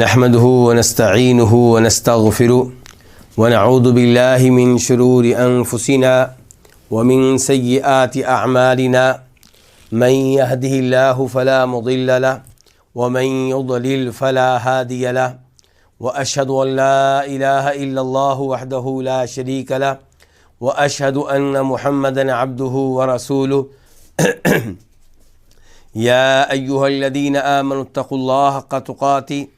نحمده ونستعينه ونستغفره ونعوذ بالله من شرور أنفسنا ومن سيئات أعمالنا من يهده الله فلا مضل له ومن يضلل فلا هادي له وأشهد أن لا إله إلا الله وحده لا شريك له وأشهد أن محمدا عبده ورسوله يا أيها الذين آمنوا اتقوا الله حق تقاته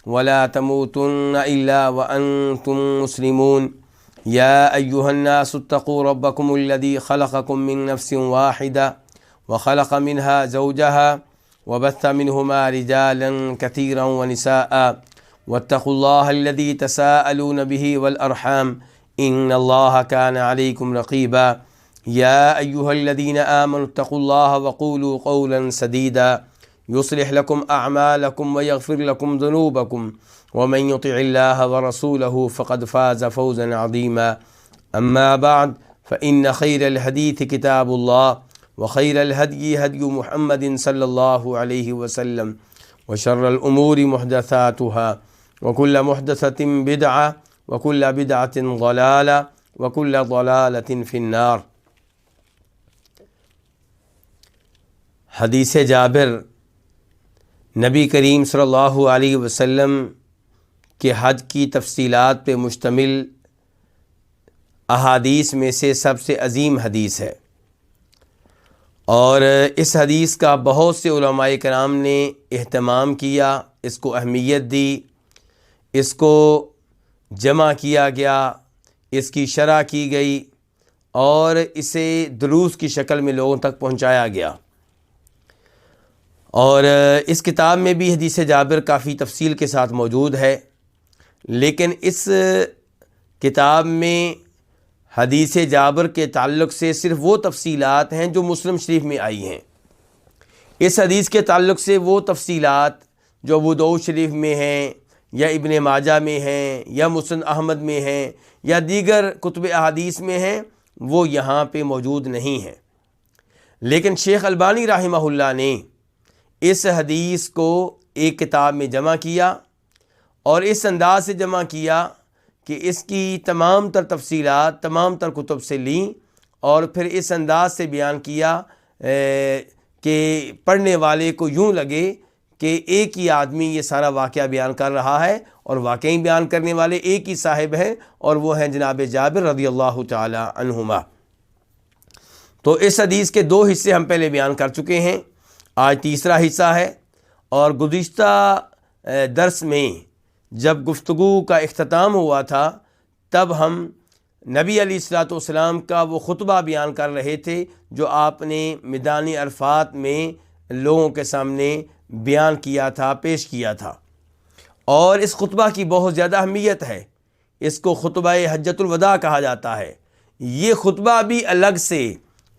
ولا تموتن إلا وأنتم مسلمون يا أيها الناس اتقوا ربكم الذي خلقكم من نفس واحدة وخلق منها زوجها وبث منهما رجالا كثيرا ونساء واتقوا الله الذي تساءلون به والأرحام إن الله كان عليكم رقيبا يا أيها الذين آمنوا اتقوا الله وقولوا قولا سديدا يصلح لكم أعمالكم ويغفر لكم ذنوبكم ومن يطع الله ورسوله فقد فاز فوزا عظيما أما بعد فإن خير الحديث كتاب الله وخير الهدي هدي محمد صلى الله عليه وسلم وشر الأمور محدثاتها وكل محدثة بدعة وكل بدعة ضلالة وكل ضلالة في النار۔ حدیث جابر نبی کریم صلی اللہ علیہ وسلم کے حج کی تفصیلات پہ مشتمل احادیث میں سے سب سے عظیم حدیث ہے، اور اس حدیث کا بہت سے علماء کرام نے اہتمام کیا، اس کو اہمیت دی، اس کو جمع کیا گیا، اس کی شرح کی گئی اور اسے دروس کی شکل میں لوگوں تک پہنچایا گیا۔ اور اس کتاب میں بھی حدیث جابر کافی تفصیل کے ساتھ موجود ہے، لیکن اس کتاب میں حدیث جابر کے تعلق سے صرف وہ تفصیلات ہیں جو مسلم شریف میں آئی ہیں۔ اس حدیث کے تعلق سے وہ تفصیلات جو ابو داؤد شریف میں ہیں یا ابن ماجہ میں ہیں یا مسند احمد میں ہیں یا دیگر کتب احادیث میں ہیں، وہ یہاں پہ موجود نہیں ہیں۔ لیکن شیخ البانی رحمہ اللہ نے اس حدیث کو ایک کتاب میں جمع کیا اور اس انداز سے جمع کیا کہ اس کی تمام تر تفصیلات تمام تر کتب سے لیں اور پھر اس انداز سے بیان کیا کہ پڑھنے والے کو یوں لگے کہ ایک ہی آدمی یہ سارا واقعہ بیان کر رہا ہے اور واقعی بیان کرنے والے ایک ہی صاحب ہیں، اور وہ ہیں جناب جابر رضی اللہ تعالی عنہما۔ تو اس حدیث کے دو حصے ہم پہلے بیان کر چکے ہیں، آج تیسرا حصہ ہے۔ اور گزشتہ درس میں جب گفتگو کا اختتام ہوا تھا تب ہم نبی علیہ الصلوۃ والسلام کا وہ خطبہ بیان کر رہے تھے جو آپ نے میدان عرفات میں لوگوں کے سامنے بیان کیا تھا، پیش کیا تھا، اور اس خطبہ کی بہت زیادہ اہمیت ہے۔ اس کو خطبہ حجۃ الوداع کہا جاتا ہے۔ یہ خطبہ بھی الگ سے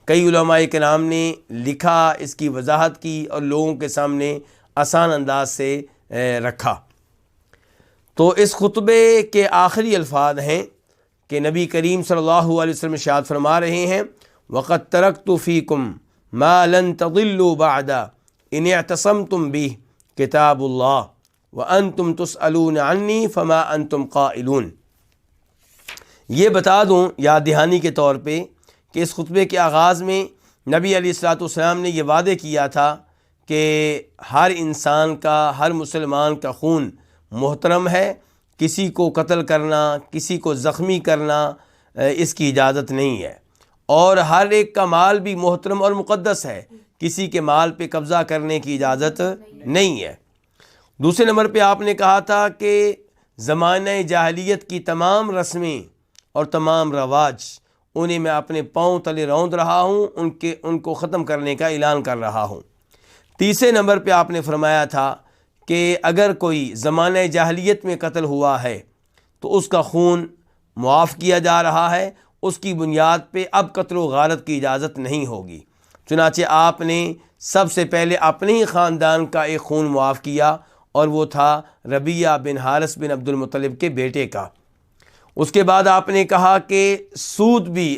کئی علماء کرام نے لکھا، اس کی وضاحت کی اور لوگوں کے سامنے آسان انداز سے رکھا۔ تو اس خطبے کے آخری الفاظ ہیں کہ نبی کریم صلی اللہ علیہ وسلم ارشاد فرما رہے ہیں، وَقَدْ تَرَكْتُ فِيكُمْ مَا لَن تَضِلُّوا بَعْدَ إِنِ اعْتَصَمْتُمْ بِهِ كِتَابُ اللَّهِ وَأَنْتُمْ تُسْأَلُونَ عَنِّي فَمَا أَنْتُمْ قَائِلُونَ۔ یہ بتا دوں یاد دہانی کے طور پہ کہ اس خطبے کے آغاز میں نبی علیہ الصلوۃ والسلام نے یہ وعدے کیا تھا کہ ہر انسان کا، ہر مسلمان کا خون محترم ہے، کسی کو قتل کرنا، کسی کو زخمی کرنا اس کی اجازت نہیں ہے، اور ہر ایک کا مال بھی محترم اور مقدس ہے، کسی کے مال پہ قبضہ کرنے کی اجازت نہیں ہے۔ دوسرے نمبر پہ آپ نے کہا تھا کہ زمانہ جاہلیت کی تمام رسمیں اور تمام رواج انہیں میں اپنے پاؤں تلے روند رہا ہوں، ان کو ختم کرنے کا اعلان کر رہا ہوں۔ تیسرے نمبر پہ آپ نے فرمایا تھا کہ اگر کوئی زمانہ جاہلیت میں قتل ہوا ہے تو اس کا خون معاف کیا جا رہا ہے، اس کی بنیاد پہ اب قتل و غارت کی اجازت نہیں ہوگی۔ چنانچہ آپ نے سب سے پہلے اپنے ہی خاندان کا ایک خون معاف کیا، اور وہ تھا ربیعہ بن حارث بن عبد المطلب کے بیٹے کا۔ اس کے بعد آپ نے کہا کہ سود بھی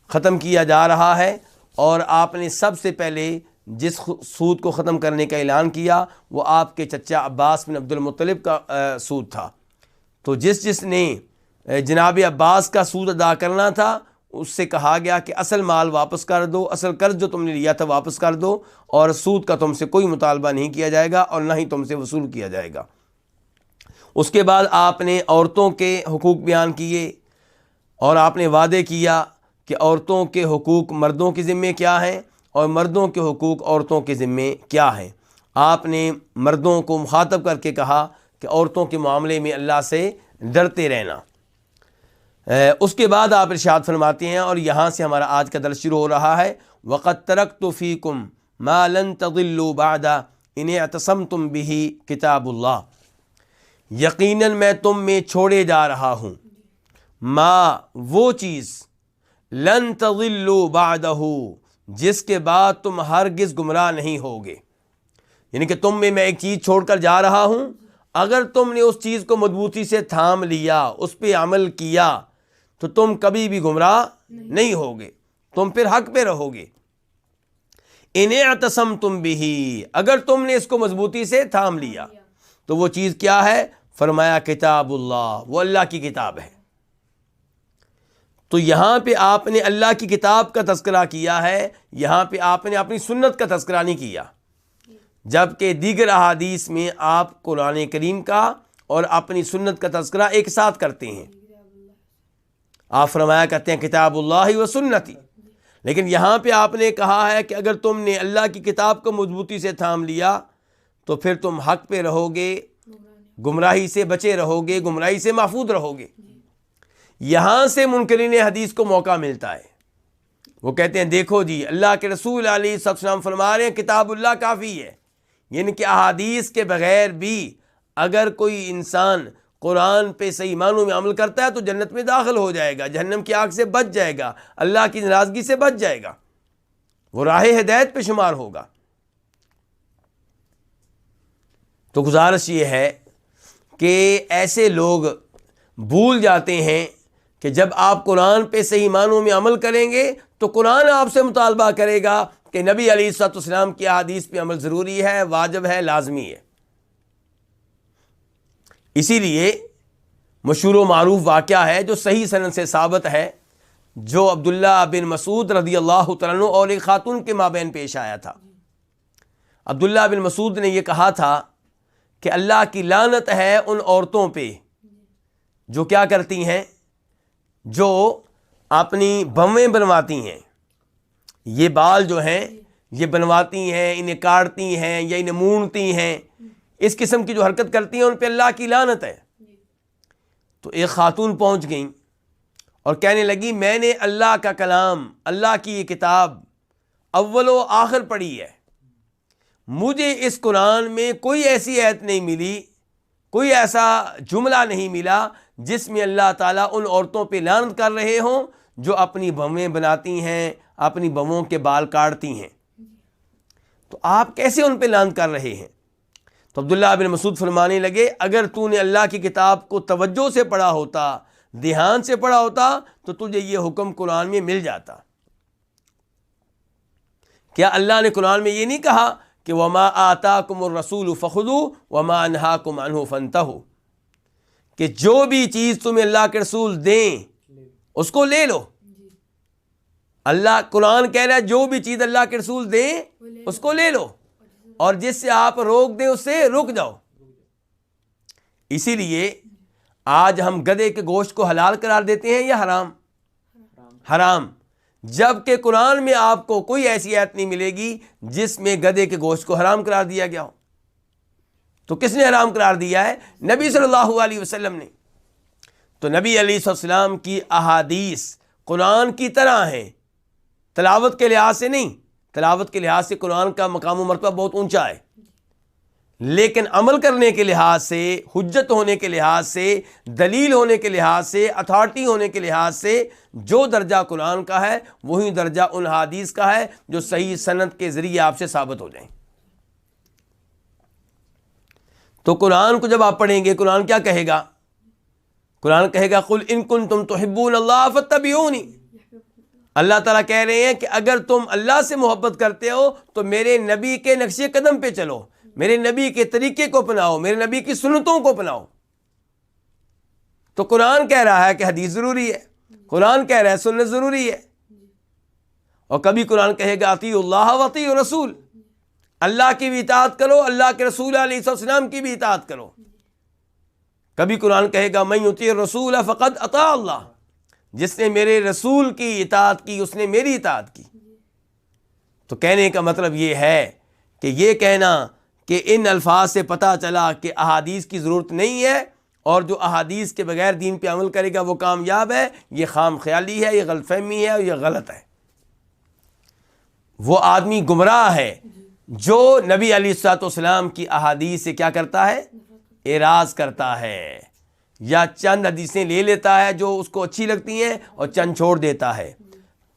ختم کیا جا رہا ہے، اور آپ نے سب سے پہلے جس سود کو ختم کرنے کا اعلان کیا وہ آپ کے چچا عباس بن عبد المطلب کا سود تھا. تو جس نے جناب عباس کا سود ادا کرنا تھا اس سے کہا گیا کہ اصل مال واپس کر دو، اصل قرض جو تم نے لیا تھا واپس کر دو، اور سود کا تم سے کوئی مطالبہ نہیں کیا جائے گا اور نہ ہی تم سے وصول کیا جائے گا. اس کے بعد آپ نے عورتوں کے حقوق بیان کیے اور آپ نے وعدے کیا کہ عورتوں کے حقوق مردوں کے ذمے کیا ہیں اور مردوں کے حقوق عورتوں کے ذمے کیا ہیں. آپ نے مردوں کو مخاطب کر کے کہا کہ عورتوں کے معاملے میں اللہ سے ڈرتے رہنا. اس کے بعد آپ ارشاد فرماتے ہیں، اور یہاں سے ہمارا آج کا درس شروع ہو رہا ہے، وَقَدْ تَرَكْتُ فِيكُمْ مَا لَن تَضِلُّوا بَعْدَ إِنِ اعْتَصَمْتُمْ بِهِ کتاب اللہ. یقیناً میں تم میں چھوڑے جا رہا ہوں ما وہ چیز لن تضلوا بعدہ جس کے بعد تم ہرگز گمراہ نہیں ہوگے. یعنی کہ تم میں ایک چیز چھوڑ کر جا رہا ہوں، اگر تم نے اس چیز کو مضبوطی سے تھام لیا، اس پہ عمل کیا، تو تم کبھی بھی گمراہ نہیں ہوگے، تم پھر حق پہ رہو گے. ان اعتصمتم بہ، اگر تم نے اس کو مضبوطی سے تھام لیا تو وہ چیز کیا ہے؟ فرمایا کتاب اللہ، وہ اللہ کی کتاب ہے. تو یہاں پہ آپ نے اللہ کی کتاب کا تذکرہ کیا ہے، یہاں پہ آپ نے اپنی سنت کا تذکرہ نہیں کیا، جبکہ دیگر احادیث میں آپ قرآن کریم کا اور اپنی سنت کا تذکرہ ایک ساتھ کرتے ہیں. آپ فرمایا کرتے ہیں کتاب اللہ و سنتی، لیکن یہاں پہ آپ نے کہا ہے کہ اگر تم نے اللہ کی کتاب کو مضبوطی سے تھام لیا تو پھر تم حق پہ رہو گے، گمراہی سے بچے رہو گے، گمراہی سے محفوظ رہو گے. یہاں سے منکرین حدیث کو موقع ملتا ہے، وہ کہتے ہیں دیکھو جی اللہ کے رسول علیہ السلام فرما رہے ہیں کتاب اللہ کافی ہے. یعنی کہ احادیث کے بغیر بھی اگر کوئی انسان قرآن پہ صحیح معنوں میں عمل کرتا ہے تو جنت میں داخل ہو جائے گا، جہنم کی آگ سے بچ جائے گا، اللہ کی ناراضگی سے بچ جائے گا، وہ راہ ہدایت پہ شمار ہوگا. تو گزارش یہ ہے کہ ایسے لوگ بھول جاتے ہیں کہ جب آپ قرآن پہ صحیح معنوں میں عمل کریں گے تو قرآن آپ سے مطالبہ کرے گا کہ نبی علیہ الصلوۃ والسلام کی احادیث پہ عمل ضروری ہے، واجب ہے، لازمی ہے. اسی لیے مشہور و معروف واقعہ ہے جو صحیح سند سے ثابت ہے، جو عبداللہ بن مسعود رضی اللہ تعالیٰ عنہ اور ایک خاتون کے مابین پیش آیا تھا. عبداللہ بن مسعود نے یہ کہا تھا کہ اللہ کی لعنت ہے ان عورتوں پہ جو کیا کرتی ہیں، جو اپنی بھویں بنواتی ہیں. یہ بال جو ہیں یہ بنواتی ہیں، انہیں کاٹتی ہیں یا انہیں مونڈتی ہیں، اس قسم کی جو حرکت کرتی ہیں ان پہ اللہ کی لعنت ہے. تو ایک خاتون پہنچ گئیں اور کہنے لگی میں نے اللہ کا کلام، اللہ کی یہ کتاب اول و آخر پڑھی ہے، مجھے اس قرآن میں کوئی ایسی آیت نہیں ملی، کوئی ایسا جملہ نہیں ملا جس میں اللہ تعالیٰ ان عورتوں پہ لعنت کر رہے ہوں جو اپنی بھویں بناتی ہیں، اپنی بھووں کے بال کاٹتی ہیں. تو آپ کیسے ان پہ لعنت کر رہے ہیں؟ تو عبداللہ بن مسعود فرمانے لگے اگر تو نے اللہ کی کتاب کو توجہ سے پڑھا ہوتا، دھیان سے پڑھا ہوتا تو تجھے یہ حکم قرآن میں مل جاتا. کیا اللہ نے قرآن میں یہ نہیں کہا کہ وَمَا آتَاكُمُ الرَّسُولُ فَخُذُوهُ وَمَا أَنْهَاكُمْ عَنْهُ فَانْتَهُوا، کہ جو بھی چیز تمہیں اللہ کے رسول دیں اس کو لے لو. اللہ قرآن کہہ رہا ہے جو بھی چیز اللہ کے رسول دیں اس کو لے لو، اور جس سے آپ روک دیں اس سے رک جاؤ. اسی لیے آج ہم گدھے کے گوشت کو حلال قرار دیتے ہیں یا حرام؟ حرام. جبکہ قرآن میں آپ کو کوئی ایسی آیت نہیں ملے گی جس میں گدھے کے گوشت کو حرام قرار دیا گیا ہو. تو کس نے حرام قرار دیا ہے؟ نبی صلی اللہ علیہ وسلم نے. تو نبی علیہ السلام کی احادیث قرآن کی طرح ہیں، تلاوت کے لحاظ سے نہیں. تلاوت کے لحاظ سے قرآن کا مقام و مرتبہ بہت اونچا ہے، لیکن عمل کرنے کے لحاظ سے، حجت ہونے کے لحاظ سے، دلیل ہونے کے لحاظ سے، اتھارٹی ہونے کے لحاظ سے جو درجہ قرآن کا ہے وہی درجہ ان حدیث کا ہے جو صحیح سند کے ذریعے آپ سے ثابت ہو جائیں. تو قرآن کو جب آپ پڑھیں گے قرآن کیا کہے گا؟ قرآن کہے گا قل ان کنتم تحبون اللہ فاتبعونی، اللہ تعالیٰ کہہ رہے ہیں کہ اگر تم اللہ سے محبت کرتے ہو تو میرے نبی کے نقش قدم پہ چلو، میرے نبی کے طریقے کو اپناؤ، میرے نبی کی سنتوں کو اپناؤ۔ تو قرآن کہہ رہا ہے کہ حدیث ضروری ہے، قرآن کہہ رہا ہے سنت ضروری ہے، اور کبھی قرآن کہے گا اطیعوا اللہ و اطیعوا الرسول، اللہ کی بھی اطاعت کرو، اللہ کے رسول علیہ السلام کی بھی اطاعت کرو۔ کبھی قرآن کہے گا من یطیع الرسول فقد اطاع اللہ، جس نے میرے رسول کی اطاعت کی اس نے میری اطاعت کی۔ تو کہنے کا مطلب یہ ہے کہ یہ کہنا کہ ان الفاظ سے پتہ چلا کہ احادیث کی ضرورت نہیں ہے اور جو احادیث کے بغیر دین پہ عمل کرے گا وہ کامیاب ہے، یہ خام خیالی ہے، یہ غلط فہمی ہے اور یہ غلط ہے۔ وہ آدمی گمراہ ہے جو نبی علیہ الصلوۃ والسلام کی احادیث سے کیا کرتا ہے؟ اعراض کرتا ہے، یا چند حدیثیں لے لیتا ہے جو اس کو اچھی لگتی ہیں اور چند چھوڑ دیتا ہے۔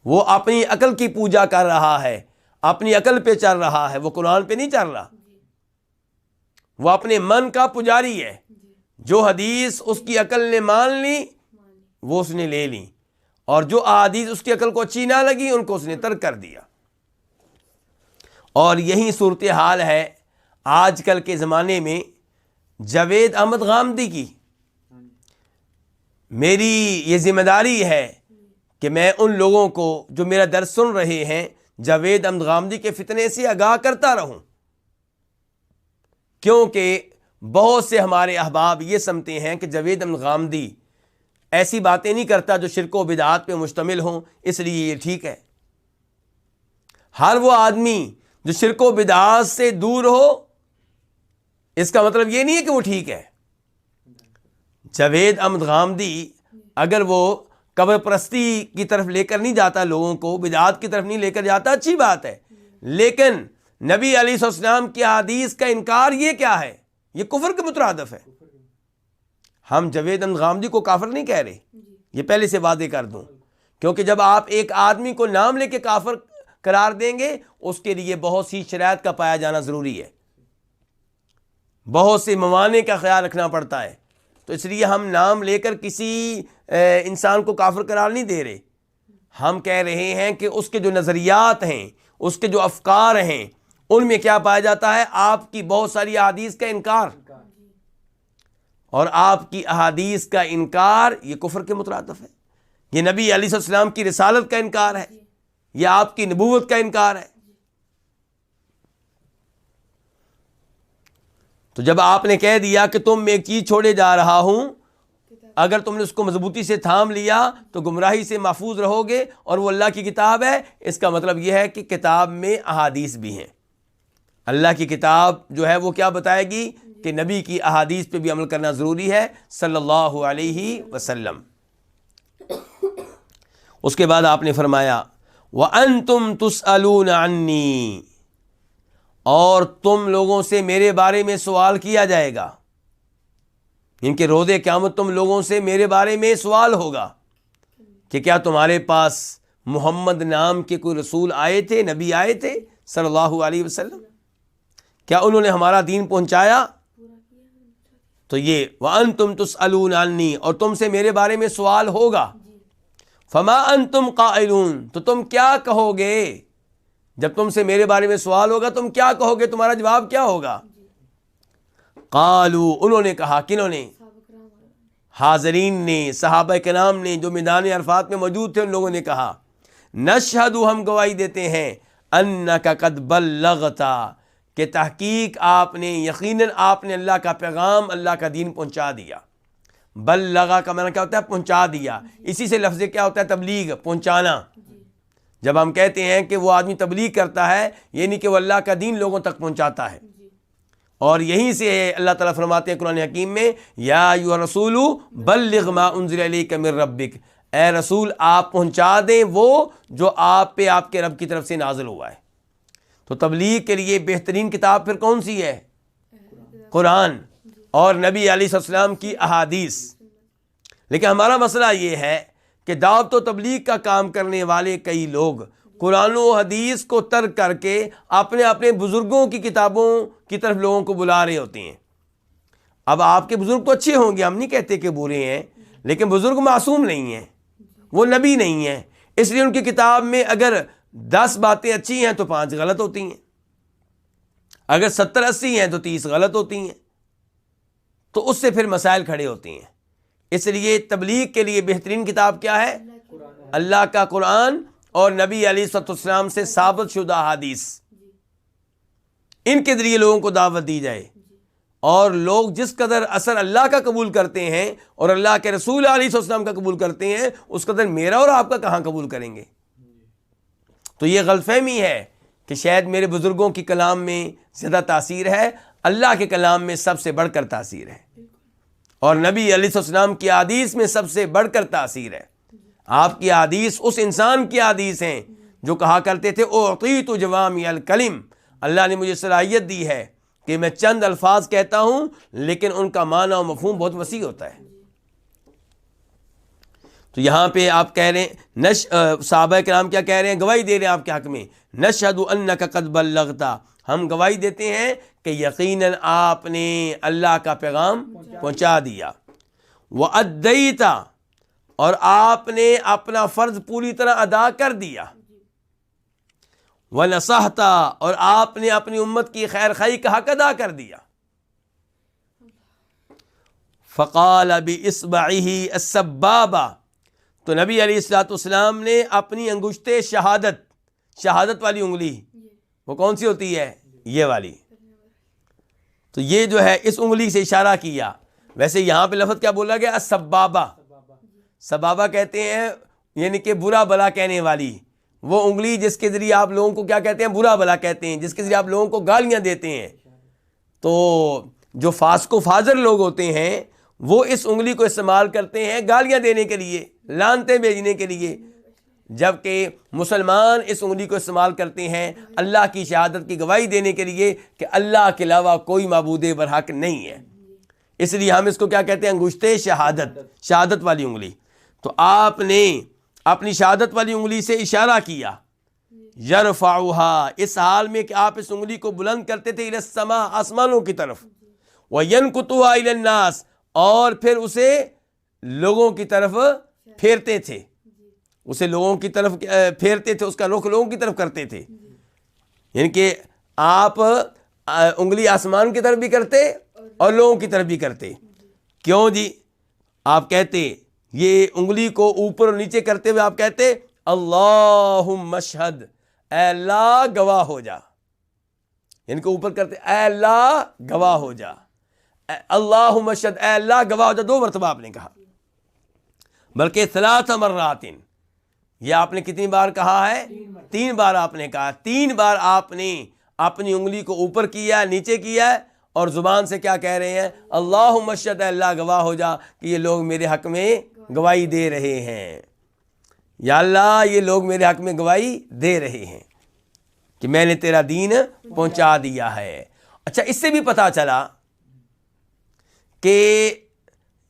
وہ اپنی عقل کی پوجا کر رہا ہے، اپنی عقل پہ چل رہا ہے، وہ قرآن پہ نہیں چل رہا۔ وہ اپنے من کا پجاری ہے، جو حدیث اس کی عقل نے مان لی وہ اس نے لے لی، اور جو احادیث اس کی عقل کو اچھی نہ لگی ان کو اس نے ترک کر دیا۔ اور یہی صورتحال ہے آج کل کے زمانے میں جاوید احمد غامدی کی۔ میری یہ ذمہ داری ہے کہ میں ان لوگوں کو جو میرا درس سن رہے ہیں جاوید احمد غامدی کے فتنے سے آگاہ کرتا رہوں، کیونکہ بہت سے ہمارے احباب یہ سمجھتے ہیں کہ جاوید احمد غامدی ایسی باتیں نہیں کرتا جو شرک و بدعات پہ مشتمل ہوں، اس لیے یہ ٹھیک ہے۔ ہر وہ آدمی جو شرک و بدعات سے دور ہو اس کا مطلب یہ نہیں ہے کہ وہ ٹھیک ہے۔ جاوید احمد غامدی اگر وہ قبر پرستی کی طرف لے کر نہیں جاتا، لوگوں کو بدعات کی طرف نہیں لے کر جاتا، اچھی بات ہے، لیکن نبی علیہ السلام کی حدیث کا انکار یہ کیا ہے؟ یہ کفر کے مترادف ہے۔ ہم جاوید احمد غامدی کو کافر نہیں کہہ رہے، یہ پہلے سے واضح کر دوں، کیونکہ جب آپ ایک آدمی کو نام لے کے کافر قرار دیں گے اس کے لیے بہت سی شرائط کا پایا جانا ضروری ہے، بہت سے موانع کا خیال رکھنا پڑتا ہے۔ تو اس لیے ہم نام لے کر کسی انسان کو کافر قرار نہیں دے رہے، ہم کہہ رہے ہیں کہ اس کے جو نظریات ہیں، اس کے جو افکار ہیں، ان میں کیا پایا جاتا ہے؟ آپ کی بہت ساری احادیث کا انکار، اور آپ کی احادیث کا انکار یہ کفر کے مترادف ہے، یہ نبی علیہ السلام کی رسالت کا انکار ہے، یہ آپ کی نبوت کا انکار ہے۔ تو جب آپ نے کہہ دیا کہ تم میں ایک چیز چھوڑے جا رہا ہوں، اگر تم نے اس کو مضبوطی سے تھام لیا تو گمراہی سے محفوظ رہو گے، اور وہ اللہ کی کتاب ہے، اس کا مطلب یہ ہے کہ کتاب میں احادیث بھی ہیں۔ اللہ کی کتاب جو ہے وہ کیا بتائے گی کہ نبی کی احادیث پہ بھی عمل کرنا ضروری ہے صلی اللہ علیہ وسلم۔ اس کے بعد آپ نے فرمایا وَأَنْتُمْ تُسْأَلُونَ عَنِّي، اور تم لوگوں سے میرے بارے میں سوال کیا جائے گا، ان کے روز قیامت تم لوگوں سے میرے بارے میں سوال ہوگا کہ کیا تمہارے پاس محمد نام کے کوئی رسول آئے تھے، نبی آئے تھے صلی اللہ علیہ وسلم، کیا انہوں نے ہمارا دین پہنچایا؟ تو یہ وَأَنْتُمْ تُسْأَلُونَ عَنِّي، اور تم سے میرے بارے میں سوال ہوگا، فَمَا أَنْتُمْ قَائِلُونَ، تو تم کیا کہو گے؟ جب تم سے میرے بارے میں سوال ہوگا تم کیا کہو گے، تمہارا جواب کیا ہوگا؟ قالوا، انہوں نے کہا، کنہوں نے؟ حاضرین نے، صحابہ کرام نے جو میدان عرفات میں موجود تھے، ان لوگوں نے کہا نشہد، ہم گواہی دیتے ہیں، انک قد بلغت، کہ تحقیق آپ نے، یقیناً آپ نے اللہ کا پیغام، اللہ کا دین پہنچا دیا۔ بلغا کا معنی کیا ہوتا ہے؟ پہنچا دیا، اسی سے لفظ کیا ہوتا ہے؟ تبلیغ، پہنچانا۔ جب ہم کہتے ہیں کہ وہ آدمی تبلیغ کرتا ہے، یعنی کہ وہ اللہ کا دین لوگوں تک پہنچاتا ہے، اور یہیں سے اللہ تعالیٰ فرماتے ہیں قرآن حکیم میں یا ایھا الرسول بلغ ما انزل الیک من ربک، اے رسول آپ پہنچا دیں وہ جو آپ پہ آپ کے رب کی طرف سے نازل ہوا ہے۔ تو تبلیغ کے لیے بہترین کتاب پھر کون سی ہے؟ قرآن اور نبی علیہ السلام کی احادیث۔ لیکن ہمارا مسئلہ یہ ہے کہ دعوت و تبلیغ کا کام کرنے والے کئی لوگ قرآن و حدیث کو ترک کر کے اپنے اپنے بزرگوں کی کتابوں کی طرف لوگوں کو بلا رہے ہوتے ہیں۔ اب آپ کے بزرگ تو اچھے ہوں گے، ہم نہیں کہتے کہ برے ہیں، لیکن بزرگ معصوم نہیں ہیں، وہ نبی نہیں ہیں، اس لیے ان کی کتاب میں اگر 10 باتیں اچھی ہیں تو 5 غلط ہوتی ہیں، اگر 70-80 ہیں تو 30 غلط ہوتی ہیں، تو اس سے پھر مسائل کھڑے ہوتے ہیں۔ اس لیے تبلیغ کے لیے بہترین کتاب کیا ہے؟ اللہ کا قرآن اور نبی علیہ الصلوۃ والسلام سے ثابت شدہ احادیث، ان کے ذریعے لوگوں کو دعوت دی جائے۔ اور لوگ جس قدر اثر اللہ کا قبول کرتے ہیں اور اللہ کے رسول علیہ السلام کا قبول کرتے ہیں، اس قدر میرا اور آپ کا کہاں قبول کریں گے؟ تو یہ غلط فہمی ہے کہ شاید میرے بزرگوں کی کلام میں زیادہ تاثیر ہے، اللہ کے کلام میں سب سے بڑھ کر تاثیر ہے، اور نبی علیہ السلام کی احادیث میں سب سے بڑھ کر تاثیر ہے۔ آپ کی احادیث اس انسان کی احادیث ہیں جو کہا کرتے تھے اعطیت جوامع الکلم، اللہ نے مجھے صلاحیت دی ہے کہ میں چند الفاظ کہتا ہوں لیکن ان کا معنی و مفہوم بہت وسیع ہوتا ہے۔ تو یہاں پہ آپ کہہ رہے ہیں صحابہ کرام کیا کہہ رہے ہیں؟ گواہی دے رہے ہیں آپ کے حق میں، نشہد انک قد بلغت، ہم گواہی دیتے ہیں کہ یقیناً آپ نے اللہ کا پیغام پہنچا دیا، وادیت، اور آپ نے اپنا فرض پوری طرح ادا کر دیا، ونصحت، اور آپ نے اپنی امت کی خیر خواہی کا حق ادا کر دیا۔ فقال باصبعہ السبابہ، تو نبی علیہ الصلوۃ والسلام نے اپنی انگشت شہادت والی انگلی، وہ کون سی ہوتی ہے؟ یہ والی، تو یہ جو ہے اس انگلی سے اشارہ کیا۔ ویسے یہاں پہ لفظ کیا بولا گیا؟ السبابہ، سبابہ کہتے ہیں یعنی کہ برا بلا کہنے والی، وہ انگلی جس کے ذریعے آپ لوگوں کو کیا کہتے ہیں؟ برا بلا کہتے ہیں، جس کے ذریعے آپ لوگوں کو گالیاں دیتے ہیں۔ تو جو فاسق و فاجر لوگ ہوتے ہیں وہ اس انگلی کو استعمال کرتے ہیں گالیاں دینے کے لیے، لعنتیں بھیجنے کے لیے، جبکہ مسلمان اس انگلی کو استعمال کرتے ہیں اللہ کی شہادت کی گواہی دینے کے لیے کہ اللہ کے علاوہ کوئی معبود برحق نہیں ہے۔ اس لیے ہم اس کو کیا کہتے ہیں؟ انگشت شہادت والی انگلی۔ تو آپ نے اپنی شہادت والی انگلی سے اشارہ کیا، یرفعها، اس حال میں کہ آپ اس انگلی کو بلند کرتے تھے، الی السماء، آسمانوں کی طرف، وینکتها الی الناس، اور پھر اسے لوگوں کی طرف پھیرتے تھے، اسے لوگوں کی طرف پھیرتے تھے، اس کا رخ لوگوں کی طرف کرتے تھے، یعنی کہ آپ انگلی آسمان کی طرف بھی کرتے اور لوگوں کی طرف بھی کرتے۔ کیوں جی؟ آپ کہتے یہ انگلی کو اوپر اور نیچے کرتے ہوئے آپ کہتے اللہم اشہد، اے اللہ گواہ ہو جا، یعنی کہ اوپر کرتے اے اللہ گواہ ہو جا، اللہم اشہد، اے اللہ گواہ ہو جا، 2 مرتبہ آپ نے کہا، بلکہ 3 مرات، یہ آپ نے کتنی بار کہا ہے؟ 3 بار آپ نے کہا۔ 3 بار آپ نے اپنی انگلی کو اوپر کیا، نیچے کیا، اور زبان سے کیا کہہ رہے ہیں؟ اللہم اشہد، اے اللہ گواہ ہو جا کہ یہ لوگ میرے حق میں گواہی دے رہے ہیں، یا اللہ یہ لوگ میرے حق میں گواہی دے رہے ہیں کہ میں نے تیرا دین پہنچا دیا ہے۔ اچھا، اس سے بھی پتہ چلا کہ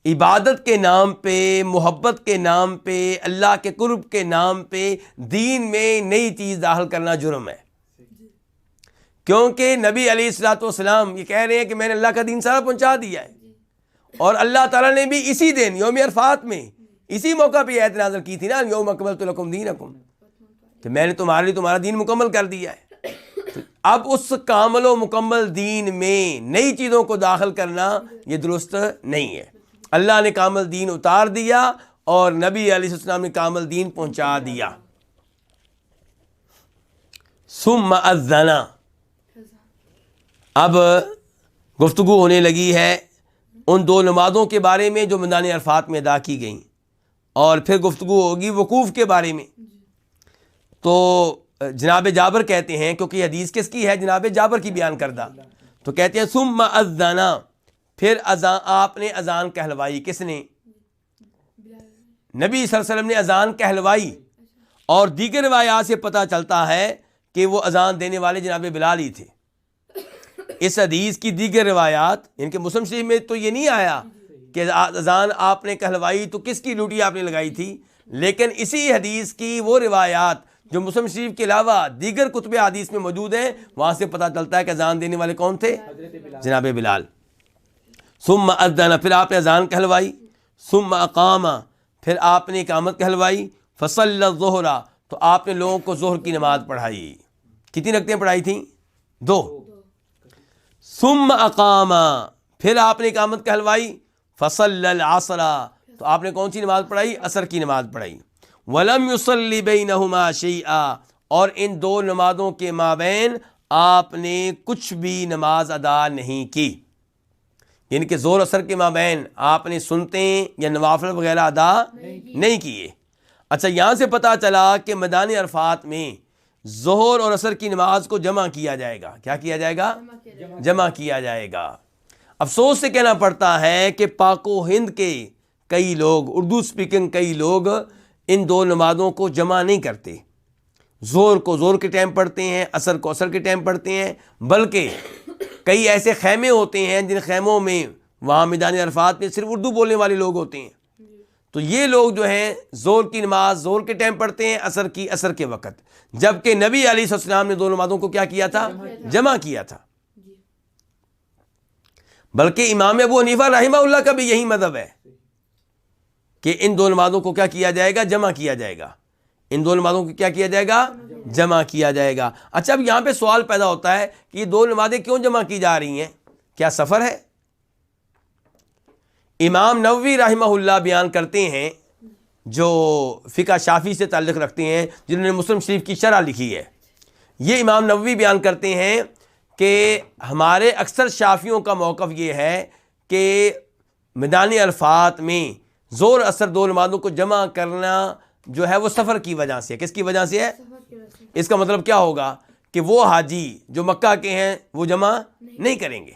عبادت کے نام پہ، محبت کے نام پہ، اللہ کے قرب کے نام پہ دین میں نئی چیز داخل کرنا جرم ہے، کیونکہ نبی علیہ الصلوۃ والسلام یہ کہہ رہے ہیں کہ میں نے اللہ کا دین سارا پہنچا دیا ہے، اور اللہ تعالیٰ نے بھی اسی دن یوم عرفات میں اسی موقع پہ آیت نازل کی تھی نا، یوم اکملت لکم دینکم، کہ میں نے تمہارے لیے تمہارا دین مکمل کر دیا ہے۔ اب اس کامل و مکمل دین میں نئی چیزوں کو داخل کرنا یہ درست نہیں ہے۔ اللہ نے کامل دین اتار دیا اور نبی علیہ السلام نے کامل دین پہنچا دیا۔ ثم اذن، اب گفتگو ہونے لگی ہے ان 2 نمازوں کے بارے میں جو میدان عرفات میں ادا کی گئیں، اور پھر گفتگو ہوگی وقوف کے بارے میں۔ تو جناب جابر کہتے ہیں، کیونکہ یہ حدیث کس کی ہے؟ جناب جابر کی بیان کردہ، تو کہتے ہیں ثم اذن، پھر اذان، آپ نے اذان کہلوائی۔ کس نے؟ نبی صلی اللہ علیہ وسلم نے اذان کہلوائی، اور دیگر روایات سے پتہ چلتا ہے کہ وہ اذان دینے والے جناب بلال ہی تھے۔ اس حدیث کی دیگر روایات، ان کے مسلم شریف میں تو یہ نہیں آیا کہ اذان آپ نے کہلوائی تو کس کی ڈیوٹی آپ نے لگائی تھی، لیکن اسی حدیث کی وہ روایات جو مسلم شریف کے علاوہ دیگر کتب حدیث میں موجود ہیں، وہاں سے پتہ چلتا ہے کہ اذان دینے والے کون تھے؟ جناب بلال۔ ثم اذن، پھر آپ نے اذان کہلوائی، ثم اقام، پھر آپ نے اقامت کہلوائی، فصلی الظہر، تو آپ نے لوگوں کو ظہر کی نماز پڑھائی. کتنی رکعتیں پڑھائی تھیں؟ 2. ثم اقام، پھر آپ نے اقامت کہلوائی. فصلی العصر، تو آپ نے کون سی نماز پڑھائی؟ عصر کی نماز پڑھائی. ولم یصلی بینہما شیئا، اور ان 2 نمازوں کے مابین آپ نے کچھ بھی نماز ادا نہیں کی. یعنی کہ ظہر عصر کے مابین آپ نے سنتیں یا نوافل وغیرہ ادا نہیں کیے. اچھا، یہاں سے پتہ چلا کہ میدان عرفات میں ظہر اور عصر کی نماز کو جمع کیا جائے گا. کیا کیا جائے گا؟ جمع کیا جائے گا. افسوس سے کہنا پڑتا ہے کہ پاک و ہند کے کئی لوگ، اردو سپیکنگ کئی لوگ ان 2 نمازوں کو جمع نہیں کرتے. ظہر کو ظہر کے ٹائم پڑھتے ہیں، عصر کو عصر کے ٹائم پڑھتے ہیں، بلکہ کئی ایسے خیمے ہوتے ہیں جن خیموں میں وہاں میدان عرفات میں صرف اردو بولنے والے لوگ ہوتے ہیں. تو یہ لوگ جو ہیں ظہر کی نماز ظہر کے ٹائم پڑھتے ہیں، عصر کی عصر کے وقت، جبکہ نبی علیہ السلام نے 2 نمازوں کو کیا کیا تھا؟ جمع کیا تھا. بلکہ امام ابو حنیفہ رحمہ اللہ کا بھی یہی مذہب ہے کہ ان 2 نمازوں کو کیا کیا جائے گا؟ جمع کیا جائے گا. ان 2 نمازوں کو کیا کیا جائے گا؟ جمع کیا جائے گا. اچھا، اب یہاں پہ سوال پیدا ہوتا ہے کہ یہ 2 نمازیں کیوں جمع کی جا رہی ہیں؟ کیا سفر ہے؟ امام نووی رحمہ اللہ بیان کرتے ہیں، جو فقہ شافعی سے تعلق رکھتے ہیں، جنہوں نے مسلم شریف کی شرح لکھی ہے. یہ امام نووی بیان کرتے ہیں کہ ہمارے اکثر شافعیوں کا موقف یہ ہے کہ میدان عرفات میں ظہر عصر 2 نمازوں کو جمع کرنا جو ہے وہ سفر کی وجہ سے. کس کی وجہ سے ہے؟ اس کا مطلب کیا ہوگا کہ وہ حاجی جو مکہ کے ہیں وہ جمع نہیں کریں گے.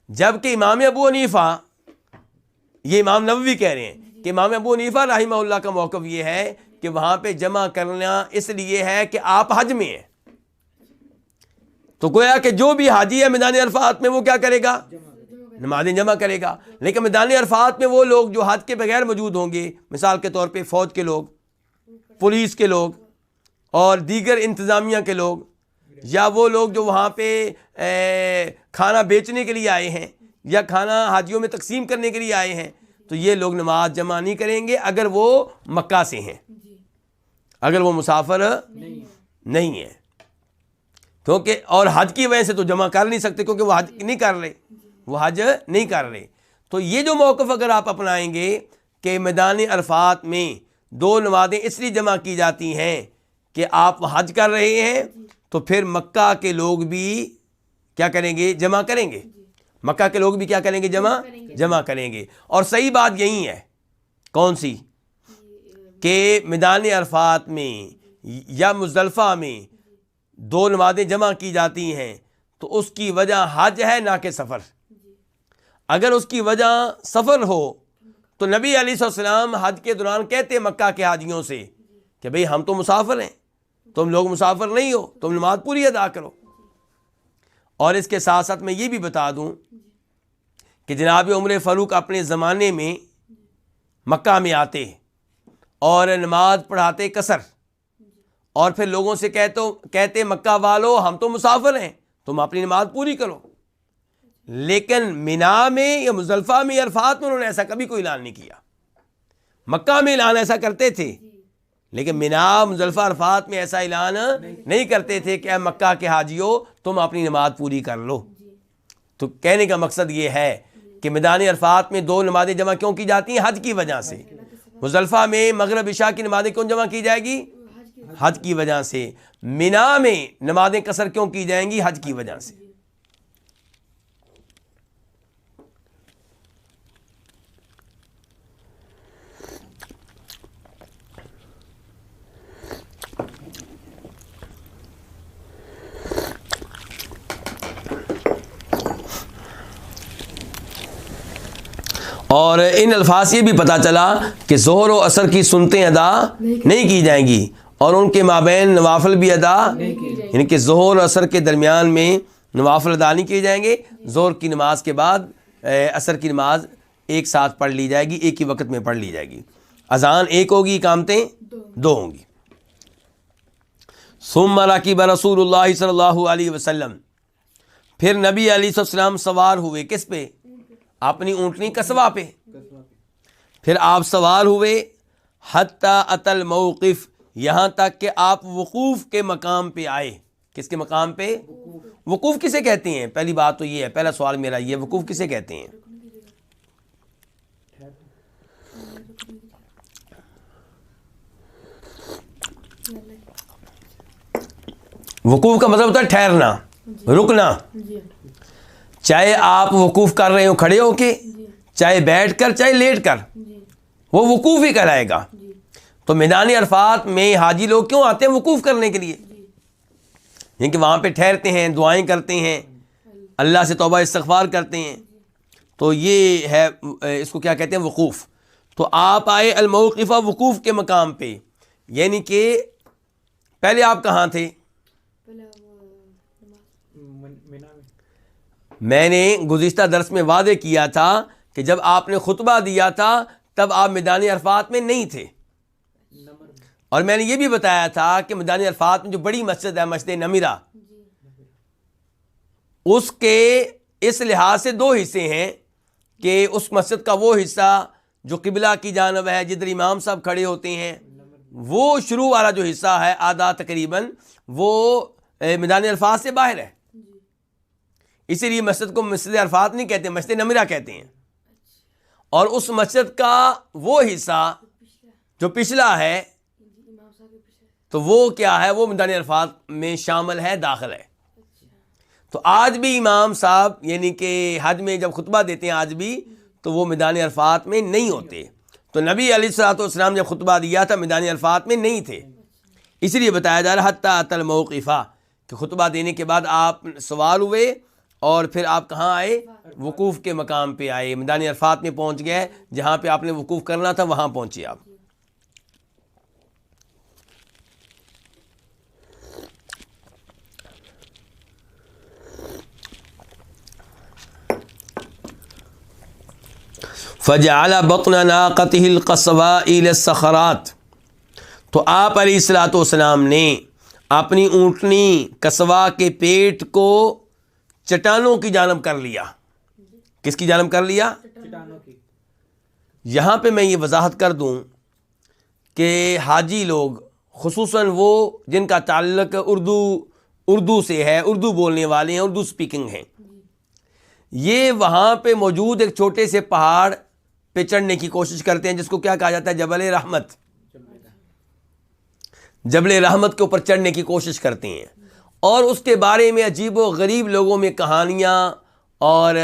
جبکہ امام ابو حنیفہ، یہ امام نووی کہہ رہے ہیں کہ امام ابو حنیفہ رحمہ اللہ کا موقف یہ ہے کہ وہاں پہ جمع کرنا اس لیے ہے کہ آپ حج میں ہیں. تو گویا کہ جو بھی حاجی ہے میدان عرفات میں وہ کیا کرے گا؟ نمازیں جمع کرے گا. لیکن میدان عرفات میں وہ لوگ جو حج کے بغیر موجود ہوں گے، مثال کے طور پہ فوج کے لوگ، پولیس کے لوگ اور دیگر انتظامیہ کے لوگ، یا وہ لوگ جو وہاں پہ کھانا بیچنے کے لیے آئے ہیں یا کھانا حاجیوں میں تقسیم کرنے کے لیے آئے ہیں، تو یہ لوگ نماز جمع نہیں کریں گے اگر وہ مکہ سے ہیں، اگر وہ مسافر نہیں ہیں. کیونکہ اور حج کی وجہ سے تو جمع کر نہیں سکتے، کیونکہ وہ حج نہیں کر رہے، وہ حج نہیں کر رہے. تو یہ جو موقف اگر آپ اپنائیں گے کہ میدان عرفات میں 2 نمازیں اس لیے جمع کی جاتی ہیں کہ آپ حج کر رہے ہیں، تو پھر مکہ کے لوگ بھی کیا کریں گے؟ جمع کریں گے. مکہ کے لوگ بھی کیا کریں گے؟ جمع کریں گے. اور صحیح بات یہی ہے. کون سی؟ کہ میدان عرفات میں یا مزدلفہ میں 2 نمازیں جمع کی جاتی ہیں تو اس کی وجہ حج ہے، نہ کہ سفر. اگر اس کی وجہ سفر ہو تو نبی علیہ السلام حج کے دوران کہتے مکہ کے حاجیوں سے کہ بھئی ہم تو مسافر ہیں، تم لوگ مسافر نہیں ہو، تم نماز پوری ادا کرو. اور اس کے ساتھ ساتھ میں یہ بھی بتا دوں کہ جناب عمر فاروق اپنے زمانے میں مکہ میں آتے اور نماز پڑھاتے قصر، اور پھر لوگوں سے کہتے مکہ والو ہم تو مسافر ہیں، تم اپنی نماز پوری کرو. لیکن مینا میں یا مزدلفہ میں یا عرفات میں انہوں نے ایسا کبھی کوئی اعلان نہیں کیا. مکہ میں اعلان ایسا کرتے تھے، لیکن مینا، مزدلفہ، عرفات میں ایسا اعلان نہیں کرتے تھے کہ اے مکہ کے حاجیو تم اپنی نماز پوری کر لو. تو کہنے کا مقصد یہ ہے کہ میدان عرفات میں 2 نمازیں جمع کیوں کی جاتی ہیں؟ حج کی وجہ سے. مزدلفہ میں مغرب عشاء کی نمازیں کیوں جمع کی جائے گی؟ حج کی وجہ سے. مینا میں نمازیں قصر کیوں کی جائیں گی؟ حج کی وجہ سے. اور ان الفاظ سے بھی پتہ چلا کہ ظہر و عصر کی سنتیں ادا نہیں کی جائیں گی اور ان کے مابین نوافل بھی ادا، یعنی کہ ظہر و عصر کے درمیان میں نوافل ادا نہیں کیے جائیں گے. ظہر کی نماز کے بعد عصر کی نماز ایک ساتھ پڑھ لی جائے گی، ایک ہی وقت میں پڑھ لی جائے گی. اذان ایک ہوگی، اقامتیں 2 ہوں گی. ثم رکب رسول اللہ صلی اللہ علیہ وسلم، پھر نبی علیہ السلام سوار ہوئے. کس پہ؟ اپنی اونٹنی قصوہ پہ. پھر آپ سوار ہوئے حتیٰ اتی الموقف، یہاں تک کہ آپ وقوف کے مقام پہ آئے. کس کے مقام پہ؟ وقوف کسے کہتے ہیں؟ پہلی بات تو یہ ہے، پہلا سوال میرا یہ، وقوف کسے کہتے ہیں؟ وقوف کا مطلب ہوتا ہے ٹھہرنا، رکنا. چاہے آپ وقوف کر رہے ہو کھڑے ہو کے، چاہے بیٹھ کر، چاہے لیٹ کر، وہ وقوف ہی کہلائے گا. تو میدان عرفات میں حاجی لوگ کیوں آتے ہیں؟ وقوف کرنے کے لیے، یعنی کہ وہاں پہ ٹھہرتے ہیں، دعائیں کرتے ہیں، اللہ سے توبہ استغفار کرتے ہیں. تو یہ ہے، اس کو کیا کہتے ہیں؟ وقوف. تو آپ آئے الموقف، وقوف کے مقام پہ، یعنی کہ پہلے آپ کہاں تھے؟ میں نے گزشتہ درس میں واضح کیا تھا کہ جب آپ نے خطبہ دیا تھا تب آپ میدان عرفات میں نہیں تھے، اور میں نے یہ بھی بتایا تھا کہ میدان عرفات میں جو بڑی مسجد ہے، مسجد نمرہ، اس کے اس لحاظ سے دو حصے ہیں کہ اس مسجد کا وہ حصہ جو قبلہ کی جانب ہے، جدھر امام صاحب کھڑے ہوتے ہیں، وہ شروع والا جو حصہ ہے آدھا تقریباً، وہ میدان عرفات سے باہر ہے. اسی لیے مسجد کو مسجد عرفات نہیں کہتے، مسجد نمرہ کہتے ہیں. اور اس مسجد کا وہ حصہ جو پچھلا ہے، تو وہ کیا ہے؟ وہ میدان عرفات میں شامل ہے، داخل ہے. تو آج بھی امام صاحب یعنی کہ حج میں جب خطبہ دیتے ہیں آج بھی، تو وہ میدان عرفات میں نہیں ہوتے. تو نبی علیہ الصلوۃ والسلام جب خطبہ دیا تھا میدان عرفات میں نہیں تھے، اسی لیے بتایا جا رہا حتیٰ اتی الموقف، کہ خطبہ دینے کے بعد آپ سوار ہوئے اور پھر آپ کہاں آئے؟ وقوف کے مقام پہ آئے، میدان عرفات میں پہنچ گئے، جہاں پہ آپ نے وقوف کرنا تھا وہاں پہنچے آپ. فجعل بطن ناقته القصواء الى الصخرات، تو آپ علیہ الصلوۃ والسلام نے اپنی اونٹنی قصوا کے پیٹ کو چٹانوں کی جانب کر لیا. کس کی جانب کر لیا؟ چٹانوں کی. یہاں پہ میں یہ وضاحت کر دوں کہ حاجی لوگ، خصوصاً وہ جن کا تعلق اردو سے ہے، اردو بولنے والے ہیں، اردو سپیکنگ ہیں، یہ وہاں پہ موجود ایک چھوٹے سے پہاڑ پہ چڑھنے کی کوشش کرتے ہیں، جس کو کیا کہا جاتا ہے؟ جبل رحمت. جبل رحمت کے اوپر چڑھنے کی کوشش کرتے ہیں، اور اس کے بارے میں عجیب و غریب لوگوں میں کہانیاں اور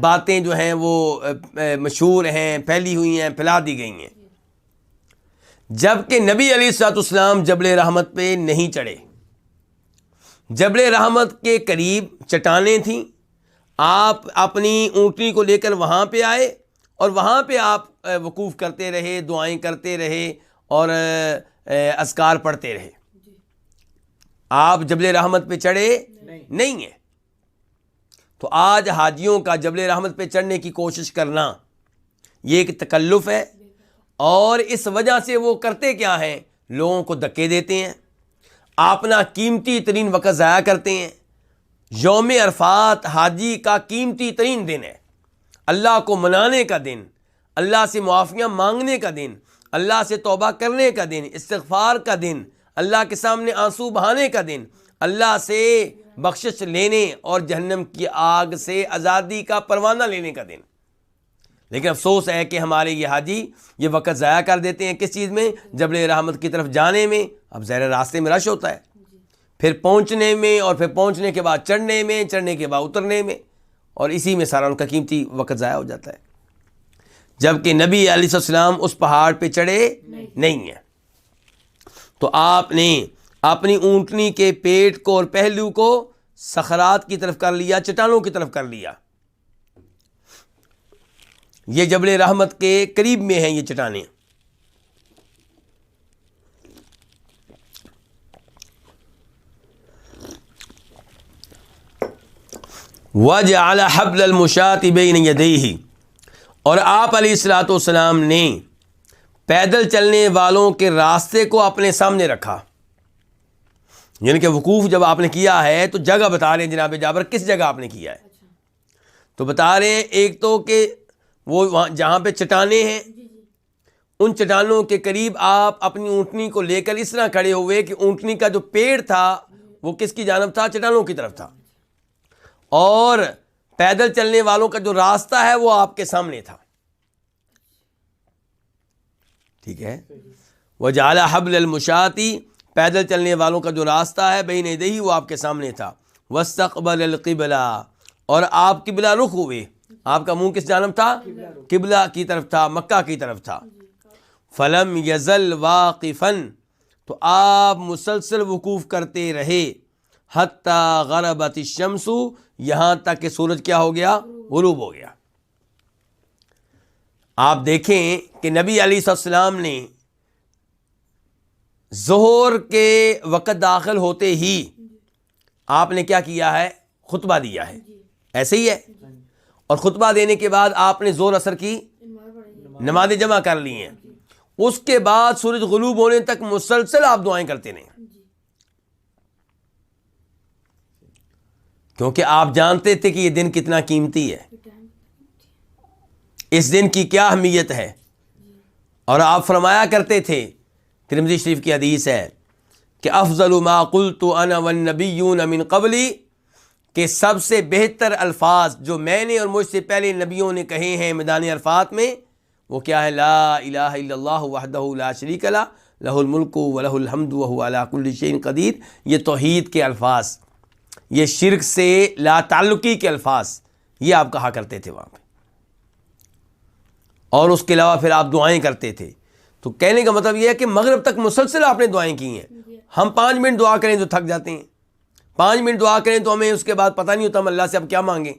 باتیں جو ہیں وہ مشہور ہیں، پھیلی ہوئی ہیں، پھیلا دی گئی ہیں. جبکہ نبی علیہ الصلوۃ والسلام جبل رحمت پہ نہیں چڑھے. جبل رحمت کے قریب چٹانیں تھیں، آپ اپنی اونٹنی کو لے کر وہاں پہ آئے، اور وہاں پہ آپ وقوف کرتے رہے، دعائیں کرتے رہے، اور اذکار پڑھتے رہے. آپ جبل رحمت پہ چڑھے نہیں ہیں. تو آج حاجیوں کا جبل رحمت پہ چڑھنے کی کوشش کرنا یہ ایک تکلف ہے، اور اس وجہ سے وہ کرتے کیا ہیں؟ لوگوں کو دھکے دیتے ہیں، اپنا قیمتی ترین وقت ضائع کرتے ہیں. یوم عرفات حاجی کا قیمتی ترین دن ہے، اللہ کو منانے کا دن، اللہ سے معافیاں مانگنے کا دن، اللہ سے توبہ کرنے کا دن، استغفار کا دن، اللہ کے سامنے آنسو بہانے کا دن، اللہ سے بخشش لینے اور جہنم کی آگ سے آزادی کا پروانہ لینے کا دن. لیکن افسوس ہے کہ ہمارے یہ حاجی یہ وقت ضائع کر دیتے ہیں. کس چیز میں؟ جبل رحمت کی طرف جانے میں. اب ظاہر راستے میں رش ہوتا ہے، پھر پہنچنے میں، اور پھر پہنچنے کے بعد چڑھنے میں، چڑھنے کے بعد اترنے میں، اور اسی میں سارا ان کا قیمتی وقت ضائع ہو جاتا ہے. جبکہ نبی علیہ السلام اس پہاڑ پہ چڑھے نہیں ہیں. تو آپ نے اپنی اونٹنی کے پیٹ کو اور پہلو کو صخرات کی طرف کر لیا، چٹانوں کی طرف کر لیا. یہ جبل رحمت کے قریب میں ہیں یہ چٹانیں. وَجَعَلَ حَبْلَ الْمُشَاةِ بَيْنَ يَدَيْهِ، اور آپ علیہ الصلوۃ والسلام نے پیدل چلنے والوں کے راستے کو اپنے سامنے رکھا. یعنی کہ وقوف جب آپ نے کیا ہے تو جگہ بتا رہے ہیں جناب جابر، کس جگہ آپ نے کیا ہے. تو بتا رہے ہیں ایک تو کہ وہ وہاں جہاں پہ چٹانیں ہیں ان چٹانوں کے قریب آپ اپنی اونٹنی کو لے کر اس طرح کھڑے ہوئے کہ اونٹنی کا جو پیڑ تھا وہ کس کی جانب تھا؟ چٹانوں کی طرف تھا، اور پیدل چلنے والوں کا جو راستہ ہے وہ آپ کے سامنے تھا. ٹھیک ہے. وجعل حبل المشاتی، پیدل چلنے والوں کا جو راستہ ہے بین یدیہ وہ آپ کے سامنے تھا. واستقبل القبلہ، اور آپ قبلہ رخ ہوئے. آپ کا منہ کس جانب تھا؟ قبلہ کی طرف تھا، مکہ کی طرف تھا. فلم یزل واقفا، تو آپ مسلسل وقوف کرتے رہے. حتی غربت الشمس، یہاں تک کہ سورج کیا ہو گیا؟ غروب ہو گیا. آپ دیکھیں کہ نبی علیہ السلام نے ظہر کے وقت داخل ہوتے ہی آپ نے کیا کیا ہے؟ خطبہ دیا ہے. ایسے ہی ہے. اور خطبہ دینے کے بعد آپ نے ظہر اثر کی نمازیں جمع کر لی ہیں. اس کے بعد سورج غروب ہونے تک مسلسل آپ دعائیں کرتے رہے، کیونکہ آپ جانتے تھے کہ یہ دن کتنا قیمتی ہے، اس دن کی کیا اہمیت ہے. اور آپ فرمایا کرتے تھے، ترمذی شریف کی حدیث ہے کہ افضل ما قلت انا والنبیون من قبلی، کہ سب سے بہتر الفاظ جو میں نے اور مجھ سے پہلے نبیوں نے کہے ہیں میدان عرفات میں، وہ کیا ہے؟ لا الہ الا اللہ وحدہ لا شریک لہ لہ الملک ولہ الحمد وہو علی کل شیء قدیر. یہ توحید کے الفاظ، یہ شرک سے لا تعلقی کے الفاظ، یہ آپ کہا کرتے تھے وہاں پہ. اور اس کے علاوہ پھر آپ دعائیں کرتے تھے. تو کہنے کا مطلب یہ ہے کہ مغرب تک مسلسل آپ نے دعائیں کی ہیں. ہم 5 منٹ دعا کریں تو تھک جاتے ہیں، 5 منٹ دعا کریں تو ہمیں اس کے بعد پتہ نہیں ہوتا ہم اللہ سے اب کیا مانگیں.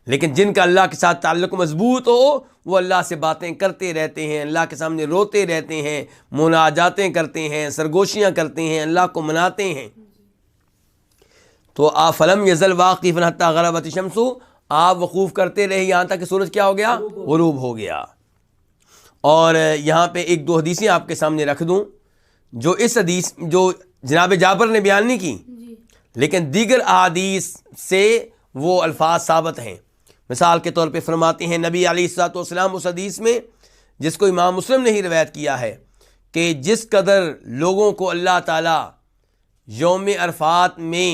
لیکن جن کا اللہ کے ساتھ تعلق مضبوط ہو وہ اللہ سے باتیں کرتے رہتے ہیں، اللہ کے سامنے روتے رہتے ہیں، مناجاتیں کرتے ہیں، سرگوشیاں کرتے ہیں، اللہ کو مناتے ہیں. تو آپ فلم یزل واقفا حتی غربت الشمس، آپ وقوف کرتے رہے یہاں تک کہ سورج کیا ہو گیا؟ غروب ہو گیا. اور یہاں پہ 1-2 حدیثیں آپ کے سامنے رکھ دوں، جو اس حدیث جو جناب جابر نے بیان نہیں کی لیکن دیگر احادیث سے وہ الفاظ ثابت ہیں. مثال کے طور پہ فرماتے ہیں نبی علیہ الصلوۃ والسلام اس حدیث میں جس کو امام مسلم نے ہی روایت کیا ہے کہ جس قدر لوگوں کو اللہ تعالیٰ یوم عرفات میں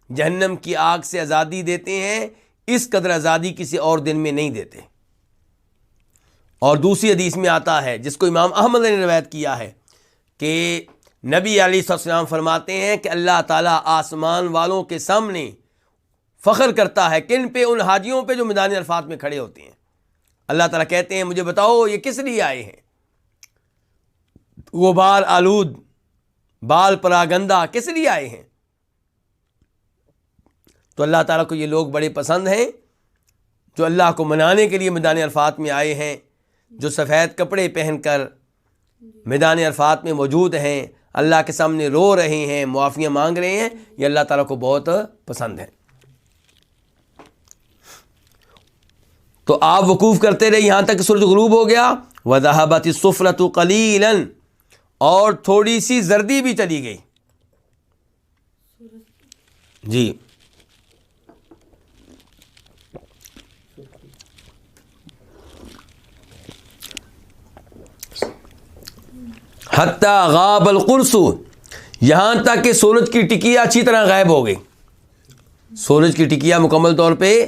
جہنم کی آگ سے آزادی دیتے ہیں، اس قدر آزادی کسی اور دن میں نہیں دیتے. اور دوسری حدیث میں آتا ہے جس کو امام احمد نے روایت کیا ہے کہ نبی علیہ السلام فرماتے ہیں کہ اللہ تعالیٰ آسمان والوں کے سامنے فخر کرتا ہے کن پہ؟ ان حاجیوں پہ جو میدان عرفات میں کھڑے ہوتے ہیں. اللہ تعالیٰ کہتے ہیں مجھے بتاؤ یہ کس لیے آئے ہیں؟ غبار آلود، بال پراگندہ، کس لیے آئے ہیں؟ تو اللہ تعالیٰ کو یہ لوگ بڑے پسند ہیں جو اللہ کو منانے کے لیے میدان عرفات میں آئے ہیں، جو سفید کپڑے پہن کر میدان عرفات میں موجود ہیں، اللہ کے سامنے رو رہے ہیں، معافیاں مانگ رہے ہیں. یہ اللہ تعالیٰ کو بہت پسند ہے. تو آپ وقوف کرتے رہے یہاں تک سورج غروب ہو گیا. وَذَهَبَتِ الصُّفْرَةُ قَلِيلًا، اور تھوڑی سی زردی بھی چلی گئی. جی حتی غاب القرص، یہاں تک کہ سورج کی ٹکیا اچھی طرح غائب ہو گئی. سورج کی ٹکیا مکمل طور پہ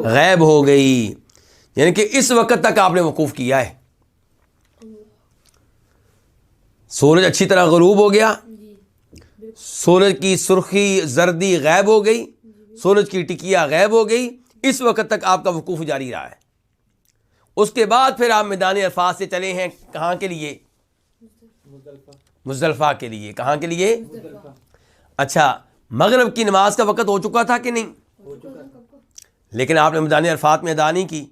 غائب ہو گئی، یعنی کہ اس وقت تک آپ نے وقوف کیا ہے. سورج اچھی طرح غروب ہو گیا، سورج کی سرخی زردی غائب ہو گئی، سورج کی ٹکیا غائب ہو گئی. اس وقت تک آپ کا وقوف جاری رہا ہے. اس کے بعد پھر آپ میدان عرفات سے چلے ہیں کہاں کے لیے؟ مزدلفہ کے لیے. کہاں کے لیے؟ اچھا، مغرب کی نماز کا وقت ہو چکا تھا کہ نہیں؟ لیکن آپ نے میدان عرفات میں ادا نہیں کی.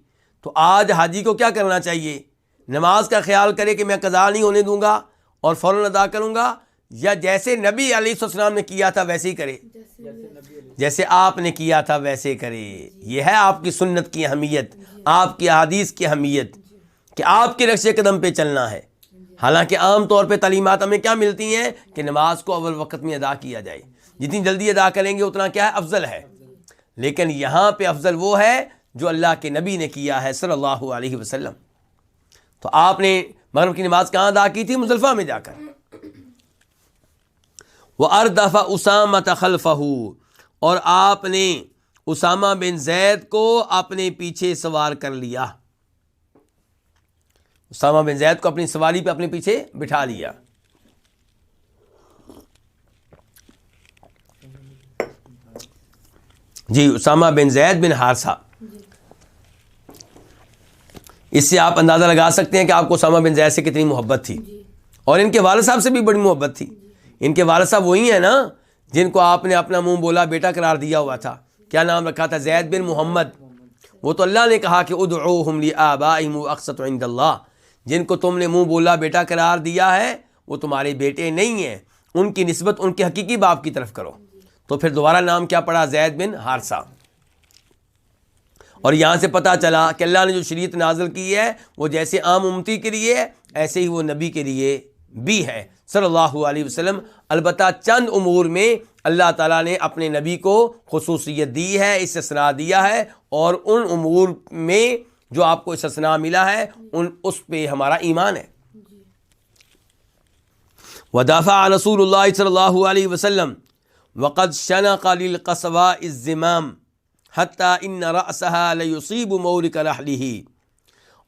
تو آج حاجی کو کیا کرنا چاہیے؟ نماز کا خیال کرے کہ میں قضا نہیں ہونے دوں گا اور فوراً ادا کروں گا، یا جیسے نبی علیہ السلام نے کیا تھا ویسے ہی کرے؟ جیسے آپ نے کیا تھا ویسے کرے. یہ ہے آپ کی سنت کی اہمیت، آپ کی احادیث کی اہمیت، کہ آپ کے نقش قدم پہ چلنا ہے. حالانکہ عام طور پہ تعلیمات ہمیں کیا ملتی ہیں کہ نماز کو اول وقت میں ادا کیا جائے، جتنی جلدی ادا کریں گے اتنا کیا ہے؟ افضل ہے. لیکن یہاں پہ افضل وہ ہے جو اللہ کے نبی نے کیا ہے صلی اللہ علیہ وسلم. تو آپ نے مغرب کی نماز کہاں ادا کی تھی؟ مزدلفہ میں جا کر. وَأَرْدَفَ أُسَامَةَ خَلْفَهُ، اور آپ نے اسامہ بن زید کو اپنے پیچھے سوار کر لیا. اسامہ بن زید کو اپنی سواری پہ اپنے پیچھے بٹھا لیا. جی، اسامہ بن زید بن حارثہ. اس سے آپ اندازہ لگا سکتے ہیں کہ آپ کو اسامہ بن زید سے کتنی محبت تھی، اور ان کے والد صاحب سے بھی بڑی محبت تھی. ان کے والد صاحب وہی ہیں نا جن کو آپ نے اپنا منہ بولا بیٹا قرار دیا ہوا تھا. کیا نام رکھا تھا؟ زید بن محمد. وہ تو اللہ نے کہا کہ ادعوہم لآبائہم اقسط عند اللہ. جن کو تم نے منہ بولا بیٹا قرار دیا ہے وہ تمہارے بیٹے نہیں ہیں، ان کی نسبت ان کے حقیقی باپ کی طرف کرو. تو پھر دوبارہ نام کیا پڑا؟ زید بن حارثہ. اور یہاں سے پتہ چلا کہ اللہ نے جو شریعت نازل کی ہے وہ جیسے عام امتی کے لیے ایسے ہی وہ نبی کے لیے بھی ہے صلی اللہ علیہ وسلم. البتہ چند امور میں اللہ تعالیٰ نے اپنے نبی کو خصوصیت دی ہے، استثناء دیا ہے، اور ان امور میں جو آپ کو استثناء ملا ہے اس پہ ہمارا ایمان ہے. ودافع رسول اللہ صلی اللہ علیہ وسلم وقد شنق للقصواء الزمام حتی ان رأسها لیصیب مورک رحلہ.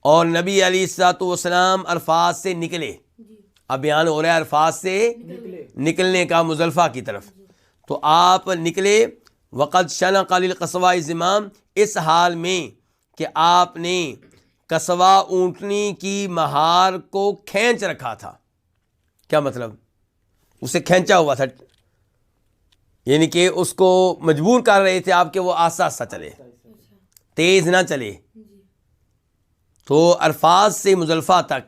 اور نبی علیہ الصلوۃ والسلام عرفات سے نکلے. اب بیان ہو رہا ہے عرفات سے نکلنے کا مزدلفہ کی طرف. تو آپ نکلے وقد شنق للقصواء الزمام، اس حال میں کہ آپ نے قصوہ اونٹنی کی مہار کو کھینچ رکھا تھا. کیا مطلب؟ اسے کھینچا ہوا تھا، یعنی کہ اس کو مجبور کر رہے تھے آپ کہ وہ آہستہ آہستہ چلے، تیز نہ چلے. تو عرفات سے مزدلفہ تک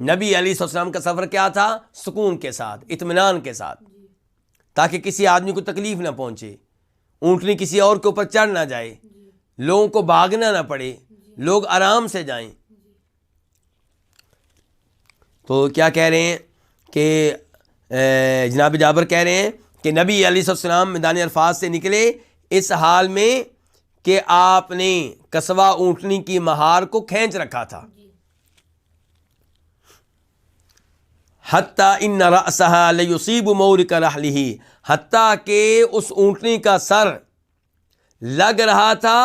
نبی علیہ السلام کا سفر کیا تھا؟ سکون کے ساتھ، اطمینان کے ساتھ، تاکہ کسی آدمی کو تکلیف نہ پہنچے، اونٹنی کسی اور کے اوپر چڑھ نہ جائے، لوگوں کو بھاگنا نہ پڑے، لوگ آرام سے جائیں. تو کیا کہہ رہے ہیں کہ جناب جابر کہہ رہے ہیں کہ نبی علیہ السلام میدان عرفات سے نکلے اس حال میں کہ آپ نے قصوہ اونٹنی کی مہار کو کھینچ رکھا تھا. حتیٰ ان رأسها لیصیب مورک رحلہ، حتیٰ کہ اس اونٹنی کا سر لگ رہا تھا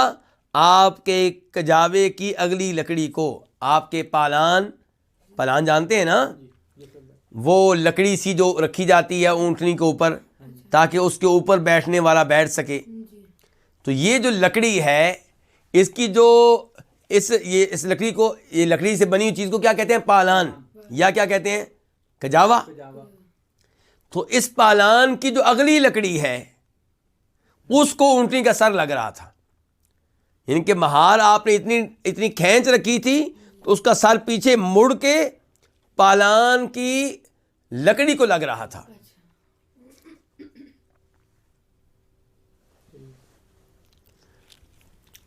آپ کے کجاوے کی اگلی لکڑی کو. آپ کے پالان جانتے ہیں نا، وہ لکڑی سی جو رکھی جاتی ہے اونٹنی کے اوپر تاکہ اس کے اوپر بیٹھنے والا بیٹھ سکے. تو یہ جو لکڑی ہے اس کی جو اس لکڑی کو، یہ لکڑی سے بنی ہوئی چیز کو کیا کہتے ہیں؟ پالان، یا کیا کہتے ہیں؟ کجاوا. تو اس پالان کی جو اگلی لکڑی ہے اس کو اونٹنی کا سر لگ رہا تھا، یعنی کہ مہار آپ نے اتنی کھینچ رکھی تھی تو اس کا سر پیچھے مڑ کے پالان کی لکڑی کو لگ رہا تھا.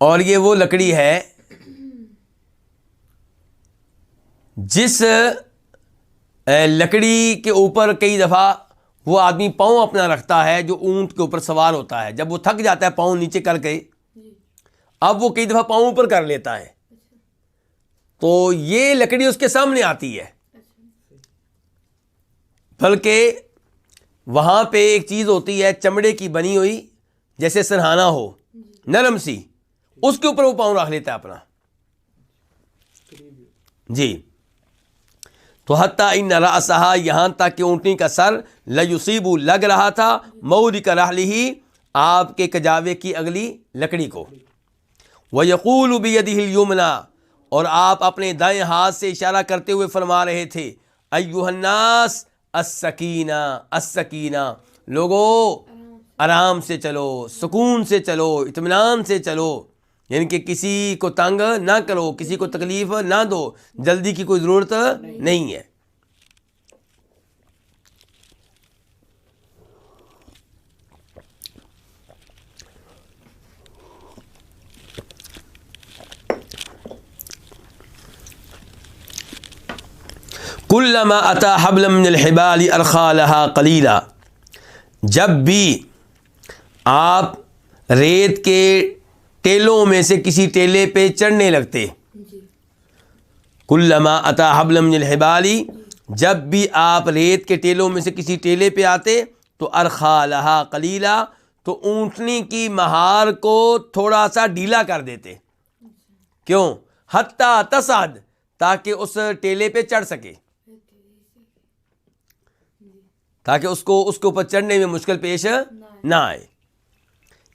اور یہ وہ لکڑی ہے جس لکڑی کے اوپر کئی دفعہ وہ آدمی پاؤں اپنا رکھتا ہے جو اونٹ کے اوپر سوار ہوتا ہے. جب وہ تھک جاتا ہے پاؤں نیچے کر کے، اب وہ کئی دفعہ پاؤں اوپر کر لیتا ہے، تو یہ لکڑی اس کے سامنے آتی ہے. بلکہ وہاں پہ ایک چیز ہوتی ہے چمڑے کی بنی ہوئی، جیسے سرہانہ ہو نرم سی، اس کے اوپر وہ پاؤں رکھ لیتا ہے اپنا. جی، تو حتیٰ ان رأسہا، یہاں تک کہ اونٹنی کا سر لیصیب لگ رہا تھا مورک رحلہ، آپ کے کجاوے کی اگلی لکڑی کو. وَيَقُولُ بِيَدِهِ الْيُمْنَى، اور آپ اپنے دائیں ہاتھ سے اشارہ کرتے ہوئے فرما رہے تھے ایھا الناس السکینہ السکینہ، لوگو آرام سے چلو، سکون سے چلو، اطمینان سے چلو، یعنی کہ کسی کو تنگ نہ کرو، کسی کو تکلیف نہ دو، جلدی کی کوئی ضرورت نہیں ہے. کلما اتی حبلا من الحبال ارخا لها قلیلا، جب بھی آپ ریت کے ٹیلوں میں سے کسی ٹیلے پہ چڑھنے لگتے کلما اتا حبل من الحبال، جب بھی آپ ریت کے ٹیلوں میں سے کسی ٹیلے پہ آتے تو ارخا لہا قلیلا، تو اونٹنی کی مہار کو تھوڑا سا ڈھیلا کر دیتے. کیوں؟ حتیٰ تصعد، تاکہ اس ٹیلے پہ چڑھ سکے، تاکہ اس کے اوپر چڑھنے میں مشکل پیش نہ آئے.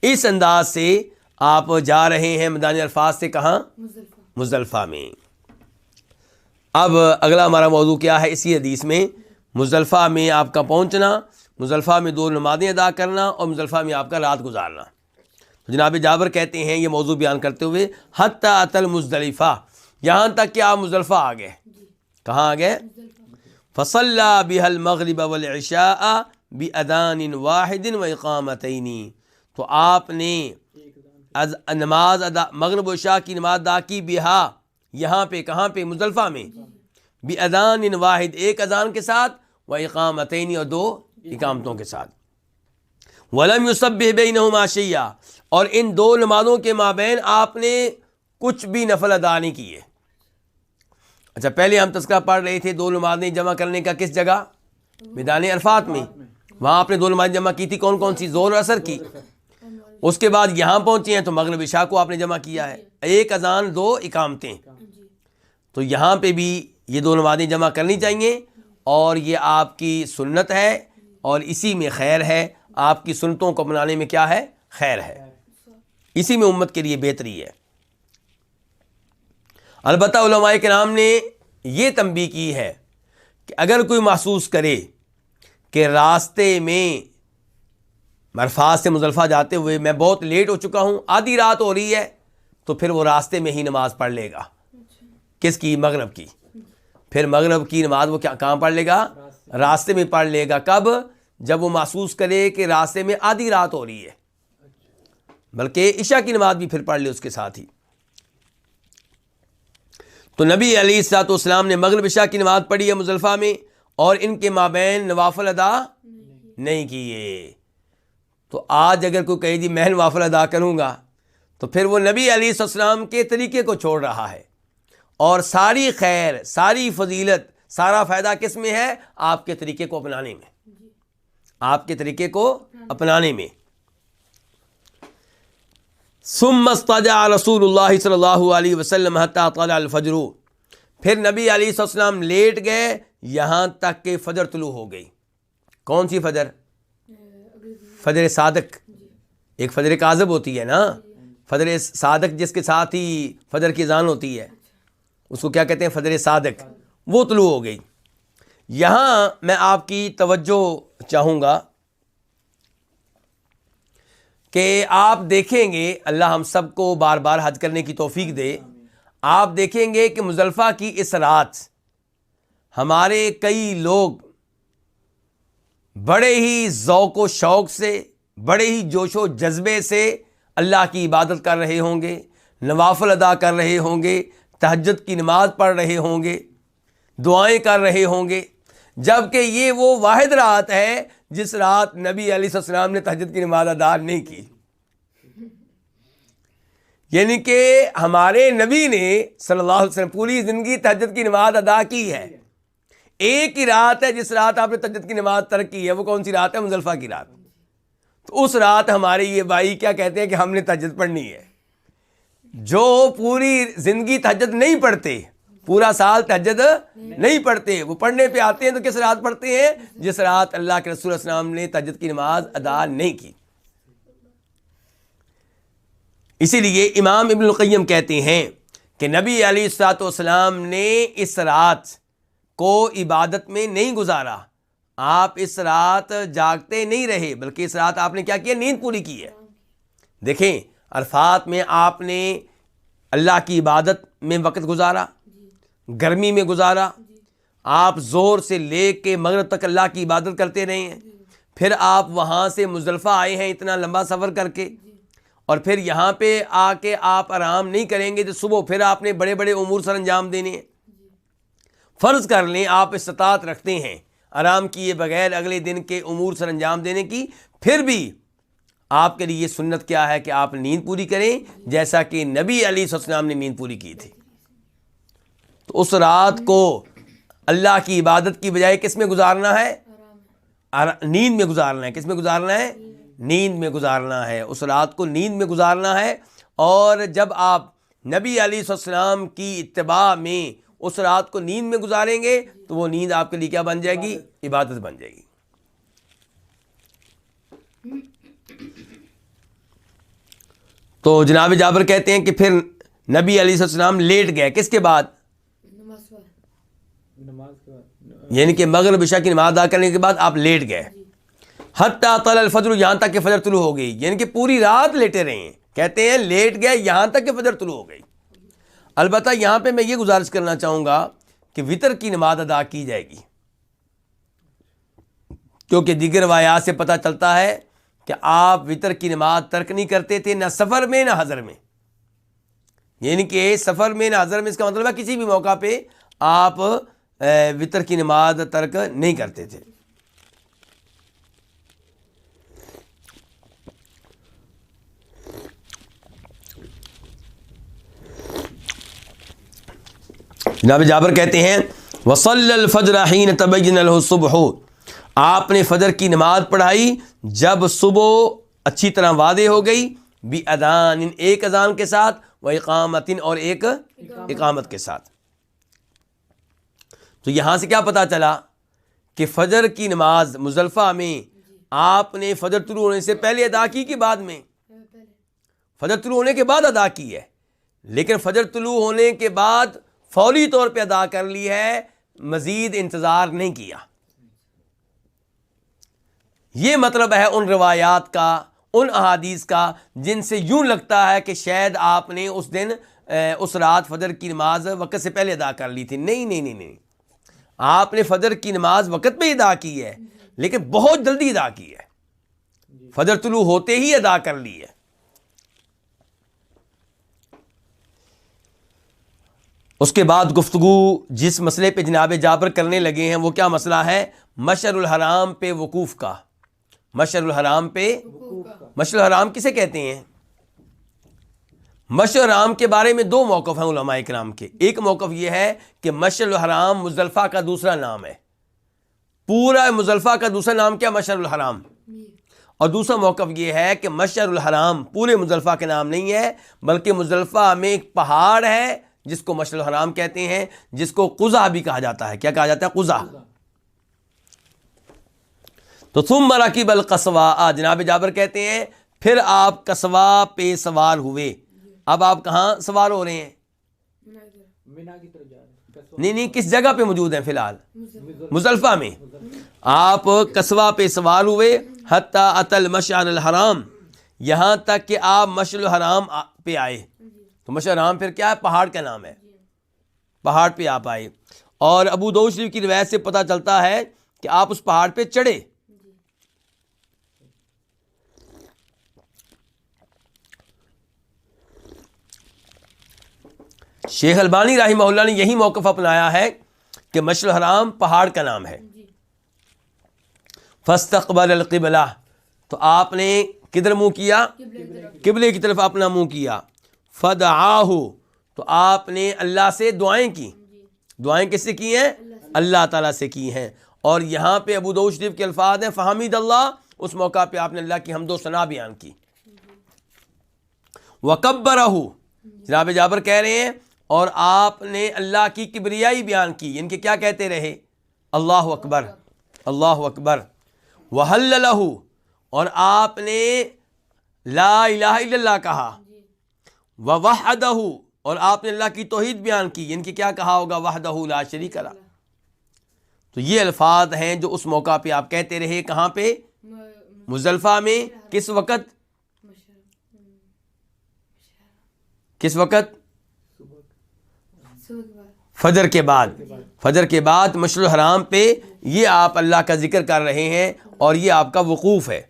اس انداز سے آپ جا رہے ہیں میدان عرفات سے کہاں؟ مزدلفہ میں. اب اگلا ہمارا موضوع کیا ہے اسی حدیث میں؟ مزدلفہ میں آپ کا پہنچنا، مزدلفہ میں 2 نمازیں ادا کرنا اور مزدلفہ میں آپ کا رات گزارنا. تو جناب جابر کہتے ہیں یہ موضوع بیان کرتے ہوئے، حتی اتل مزدلفہ، یہاں تک کہ آپ مزدلفہ آ گئے. کہاں آ گئے؟ فصلی بها المغرب والعشاء بأذان واحد واقامتین، تو آپ نے نماز ادا، مغرب و عشاء کی نماز ادا کی، بہا یہاں پہ، کہاں پہ؟ مزدلفہ میں، بأذان واحد، ایک اذان کے ساتھ، واقامتین، اور 2 اقامتوں کے ساتھ. ولم یسبح بینہما شیئا، اور ان 2 نمازوں کے مابین آپ نے کچھ بھی نفل ادا نہیں کیے. اچھا، پہلے ہم تذکرہ پڑھ رہے تھے 2 نمازیں جمع کرنے کا، کس جگہ؟ میدان عرفات میں. وہاں آپ نے 2 نمازیں جمع کی تھی، کون کون سی؟ ظہر اور عصر کی. اس کے بعد یہاں پہنچے ہیں تو مغرب عشاء کو آپ نے جمع کیا ہے، ایک اذان 2 اقامتیں. تو یہاں پہ بھی یہ 2 نمازیں جمع کرنی چاہیے، اور یہ آپ کی سنت ہے، اور اسی میں خیر ہے. آپ کی سنتوں کو اپنانے میں کیا ہے؟ خیر ہے، اسی میں امت کے لیے بہتری ہے. البتہ علماء کرام نے یہ تنبیہ کی ہے کہ اگر کوئی محسوس کرے کہ راستے میں عرفات سے مزدلفہ جاتے ہوئے میں بہت لیٹ ہو چکا ہوں، آدھی رات ہو رہی ہے، تو پھر وہ راستے میں ہی نماز پڑھ لے گا. کس کی؟ مغرب کی. پھر مغرب کی نماز وہ کہاں پڑھ لے گا؟ راستے میں پڑھ لے گا. کب؟ جب وہ محسوس کرے کہ راستے میں آدھی رات ہو رہی ہے. بلکہ عشاء کی نماز بھی پھر پڑھ لے اس کے ساتھ ہی. تو نبی علیہ الصلوۃ والسلام نے مغرب عشاء کی نماز پڑھی ہے مزدلفہ میں، اور ان کے مابین نوافل ادا نہیں کیے. تو آج اگر کوئی کہے جی میں نوافل ادا کروں گا، تو پھر وہ نبی علیہ السلام کے طریقے کو چھوڑ رہا ہے. اور ساری خیر، ساری فضیلت، سارا فائدہ کس میں ہے؟ آپ کے طریقے کو اپنانے میں، آپ کے طریقے کو اپنانے میں. ثم اضطجع رسول اللہ صلی اللہ علیہ وسلم حتی طلع الفجر، پھر نبی علیہ السلام لیٹ گئے یہاں تک کہ فجر طلوع ہو گئی. کون سی فجر؟ فجر صادق. ایک فجر کاذب ہوتی ہے نا، فجر صادق جس کے ساتھ ہی فجر کی اذان ہوتی ہے، اس کو کیا کہتے ہیں؟ فجر صادق. وہ طلوع ہو گئی. یہاں میں آپ کی توجہ چاہوں گا کہ آپ دیکھیں گے، اللہ ہم سب کو بار بار حج کرنے کی توفیق دے، آپ دیکھیں گے کہ مزدلفہ کی اس رات ہمارے کئی لوگ بڑے ہی ذوق و شوق سے، بڑے ہی جوش و جذبے سے اللہ کی عبادت کر رہے ہوں گے، نوافل ادا کر رہے ہوں گے، تہجد کی نماز پڑھ رہے ہوں گے، دعائیں کر رہے ہوں گے، جبکہ یہ وہ واحد رات ہے جس رات نبی علیہ السلام نے تہجد کی نماز ادا نہیں کی. یعنی کہ ہمارے نبی نے صلی اللہ علیہ وسلم پوری زندگی تہجد کی نماز ادا کی ہے. ایک ہی رات ہے جس رات آپ نے تہجد کی نماز ترک کی ہے، وہ کون سی رات ہے؟ مزدلفہ کی رات. تو اس رات ہمارے یہ بھائی کیا کہتے ہیں کہ ہم نے تہجد پڑھنی ہے. جو پوری زندگی تہجد نہیں پڑھتے، پورا سال تہجد نہیں پڑھتے، وہ پڑھنے پہ آتے ہیں تو کس رات پڑھتے ہیں؟ جس رات اللہ کے رسول صلی اللہ علیہ وسلم نے تہجد کی نماز ادا نہیں کی. اسی لیے امام ابن القیم کہتے ہیں کہ نبی علیہ الصلوۃ والسلام نے اس رات کو عبادت میں نہیں گزارا. آپ اس رات جاگتے نہیں رہے، بلکہ اس رات آپ نے کیا کیا؟ نیند پوری کی ہے. دیکھیں عرفات میں آپ نے اللہ کی عبادت میں وقت گزارا، گرمی میں گزارا، آپ زور سے لے کے مغرب تک اللہ کی عبادت کرتے رہے ہیں. پھر آپ وہاں سے مزدلفہ آئے ہیں اتنا لمبا سفر کر کے، اور پھر یہاں پہ آ کے آپ آرام نہیں کریں گے تو صبح پھر آپ نے بڑے بڑے امور سر انجام دینے ہیں. فرض کر لیں آپ استطاعت رکھتے ہیں آرام کیے بغیر اگلے دن کے امور سر انجام دینے کی، پھر بھی آپ کے لیے سنت کیا ہے کہ آپ نیند پوری کریں، جیسا کہ نبی علیہ السلام نے نیند پوری کی تھی. تو اس رات کو اللہ کی عبادت کی بجائے کس میں گزارنا ہے؟ نیند میں گزارنا ہے۔ کس میں گزارنا ہے؟ نیند میں گزارنا ہے۔ اس رات کو نیند میں گزارنا ہے، اور جب آپ نبی علیہ السلام کی اتباع میں اس رات کو نیند میں گزاریں گے تو وہ نیند آپ کے لیے کیا بن جائے گی؟ عبادت بن جائے گی۔ تو جناب جابر کہتے ہیں کہ پھر نبی علیہ السلام لیٹ گئے، کس کے بعد؟ یعنی کہ مغرب عشاء کی نماز ادا کرنے کے بعد آپ لیٹ گئے، حتیٰ طلع الفجر، یہاں تک کہ فجر طلوع ہو گئی، یعنی کہ پوری رات لیٹے رہے ہیں۔ کہتے ہیں لیٹ گئے یہاں تک کہ فجر طلوع ہو گئی۔ البتہ یہاں پہ میں یہ گزارش کرنا چاہوں گا کہ وتر کی نماز ادا کی جائے گی، کیونکہ دیگر روایات سے پتہ چلتا ہے کہ آپ وتر کی نماز ترک نہیں کرتے تھے، نہ سفر میں نہ حضر میں۔ یعنی کہ سفر میں نہ حضر میں، اس کا مطلب ہے کسی بھی موقع پہ آپ وتر کی نماز ترک نہیں کرتے تھے۔ جناب جابر کہتے ہیں وصلی الفجر حین تبین له الصبح، آپ نے فجر کی نماز پڑھائی جب صبح اچھی طرح واضح ہو گئی، بِأَذَانٍ، ایک اذان کے ساتھ، وَإِقَامَةٍ، اور ایک اقامت کے ساتھ۔ تو یہاں سے کیا پتہ چلا کہ فجر کی نماز مزدلفہ میں آپ نے فجر طلوع ہونے سے پہلے ادا کی کہ بعد میں؟ فجر طلوع ہونے کے بعد ادا کی ہے، لیکن فجر طلوع ہونے کے بعد فوری طور پہ ادا کر لی ہے، مزید انتظار نہیں کیا۔ یہ مطلب ہے ان روایات کا، ان احادیث کا جن سے یوں لگتا ہے کہ شاید آپ نے اس دن اس رات فجر کی نماز وقت سے پہلے ادا کر لی تھی۔ نہیں نہیں نہیں نہیں، آپ نے فجر کی نماز وقت پہ ادا کی ہے، لیکن بہت جلدی ادا کی ہے، فجر طلوع ہوتے ہی ادا کر لی ہے۔ اس کے بعد گفتگو جس مسئلے پہ جناب جابر کرنے لگے ہیں وہ کیا مسئلہ ہے؟ مشعر الحرام پہ وقوف کا۔ مشعر الحرام پہ، مشعر الحرام کسے کہتے ہیں؟ مشعر الحرام کے بارے میں دو موقف ہیں علماء کرام کے۔ ایک موقف یہ ہے کہ مشعر الحرام مزدلفہ کا دوسرا نام ہے، پورا مزدلفہ کا دوسرا نام کیا؟ مشعر الحرام۔ اور دوسرا موقف یہ ہے کہ مشعر الحرام پورے مزدلفہ کے نام نہیں ہے، بلکہ مزدلفہ میں ایک پہاڑ ہے جس کو مشعر الحرام کہتے ہیں، جس کو قزح بھی کہا جاتا ہے۔ کیا کہا جاتا ہے؟ قزح۔ تو ثم رکب القصواء، جناب جابر کہتے ہیں پھر آپ قصواء پہ سوار ہوئے۔ اب آپ کہاں سوار ہو رہے ہیں؟ نہیں، کس جگہ پہ موجود ہیں فی الحال؟ مزدلفہ میں۔ آپ قصواء پہ سوار ہوئے، حتی اتی المشعر الحرام، یہاں تک کہ آپ مشعر الحرام پہ آئے۔ تو مشعر الحرام پھر کیا ہے؟ پہاڑ کا نام ہے، پہاڑ پہ آپ آئے۔ اور ابو داؤد شریف کی روایت سے پتہ چلتا ہے کہ آپ اس پہاڑ پہ چڑھے۔ شیخ البانی رحمہ اللہ نے یہی موقف اپنایا ہے کہ مشعر الحرام پہاڑ کا نام ہے۔ فاستقبل القبلہ، تو آپ نے کدھر منہ کیا؟ قبلے کی طرف اپنا منہ کیا۔ فدعاہ، تو آپ نے اللہ سے دعائیں کی۔ دعائیں کس سے کی ہیں؟ اللہ تعالیٰ سے کی ہیں۔ اور یہاں پہ ابو داؤد شریف کے الفاظ ہیں فحمد اللہ، اس موقع پہ آپ نے اللہ کی حمد و ثنا بیان کی۔ وکبرہ، جناب جابر کہہ رہے ہیں اور آپ نے اللہ کی کبریائی بیان کی، یعنی کہ کیا کہتے رہے؟ اللہ اکبر، اللہ اکبر۔ وحللہ، اور آپ نے لا الہ الا اللہ کہا۔ ووحدہ، اور آپ نے اللہ کی توحید بیان کی، یعنی کہ کیا کہا ہوگا؟ وحدہ لا شریک لہ۔ تو یہ الفاظ ہیں جو اس موقع پہ آپ کہتے رہے۔ کہاں پہ؟ مزدلفہ میں۔ کس وقت؟ کس وقت؟ فجر کے بعد۔ فجر کے بعد مشعر الحرام پہ یہ آپ اللہ کا ذکر کر رہے ہیں اور یہ آپ کا وقوف ہے۔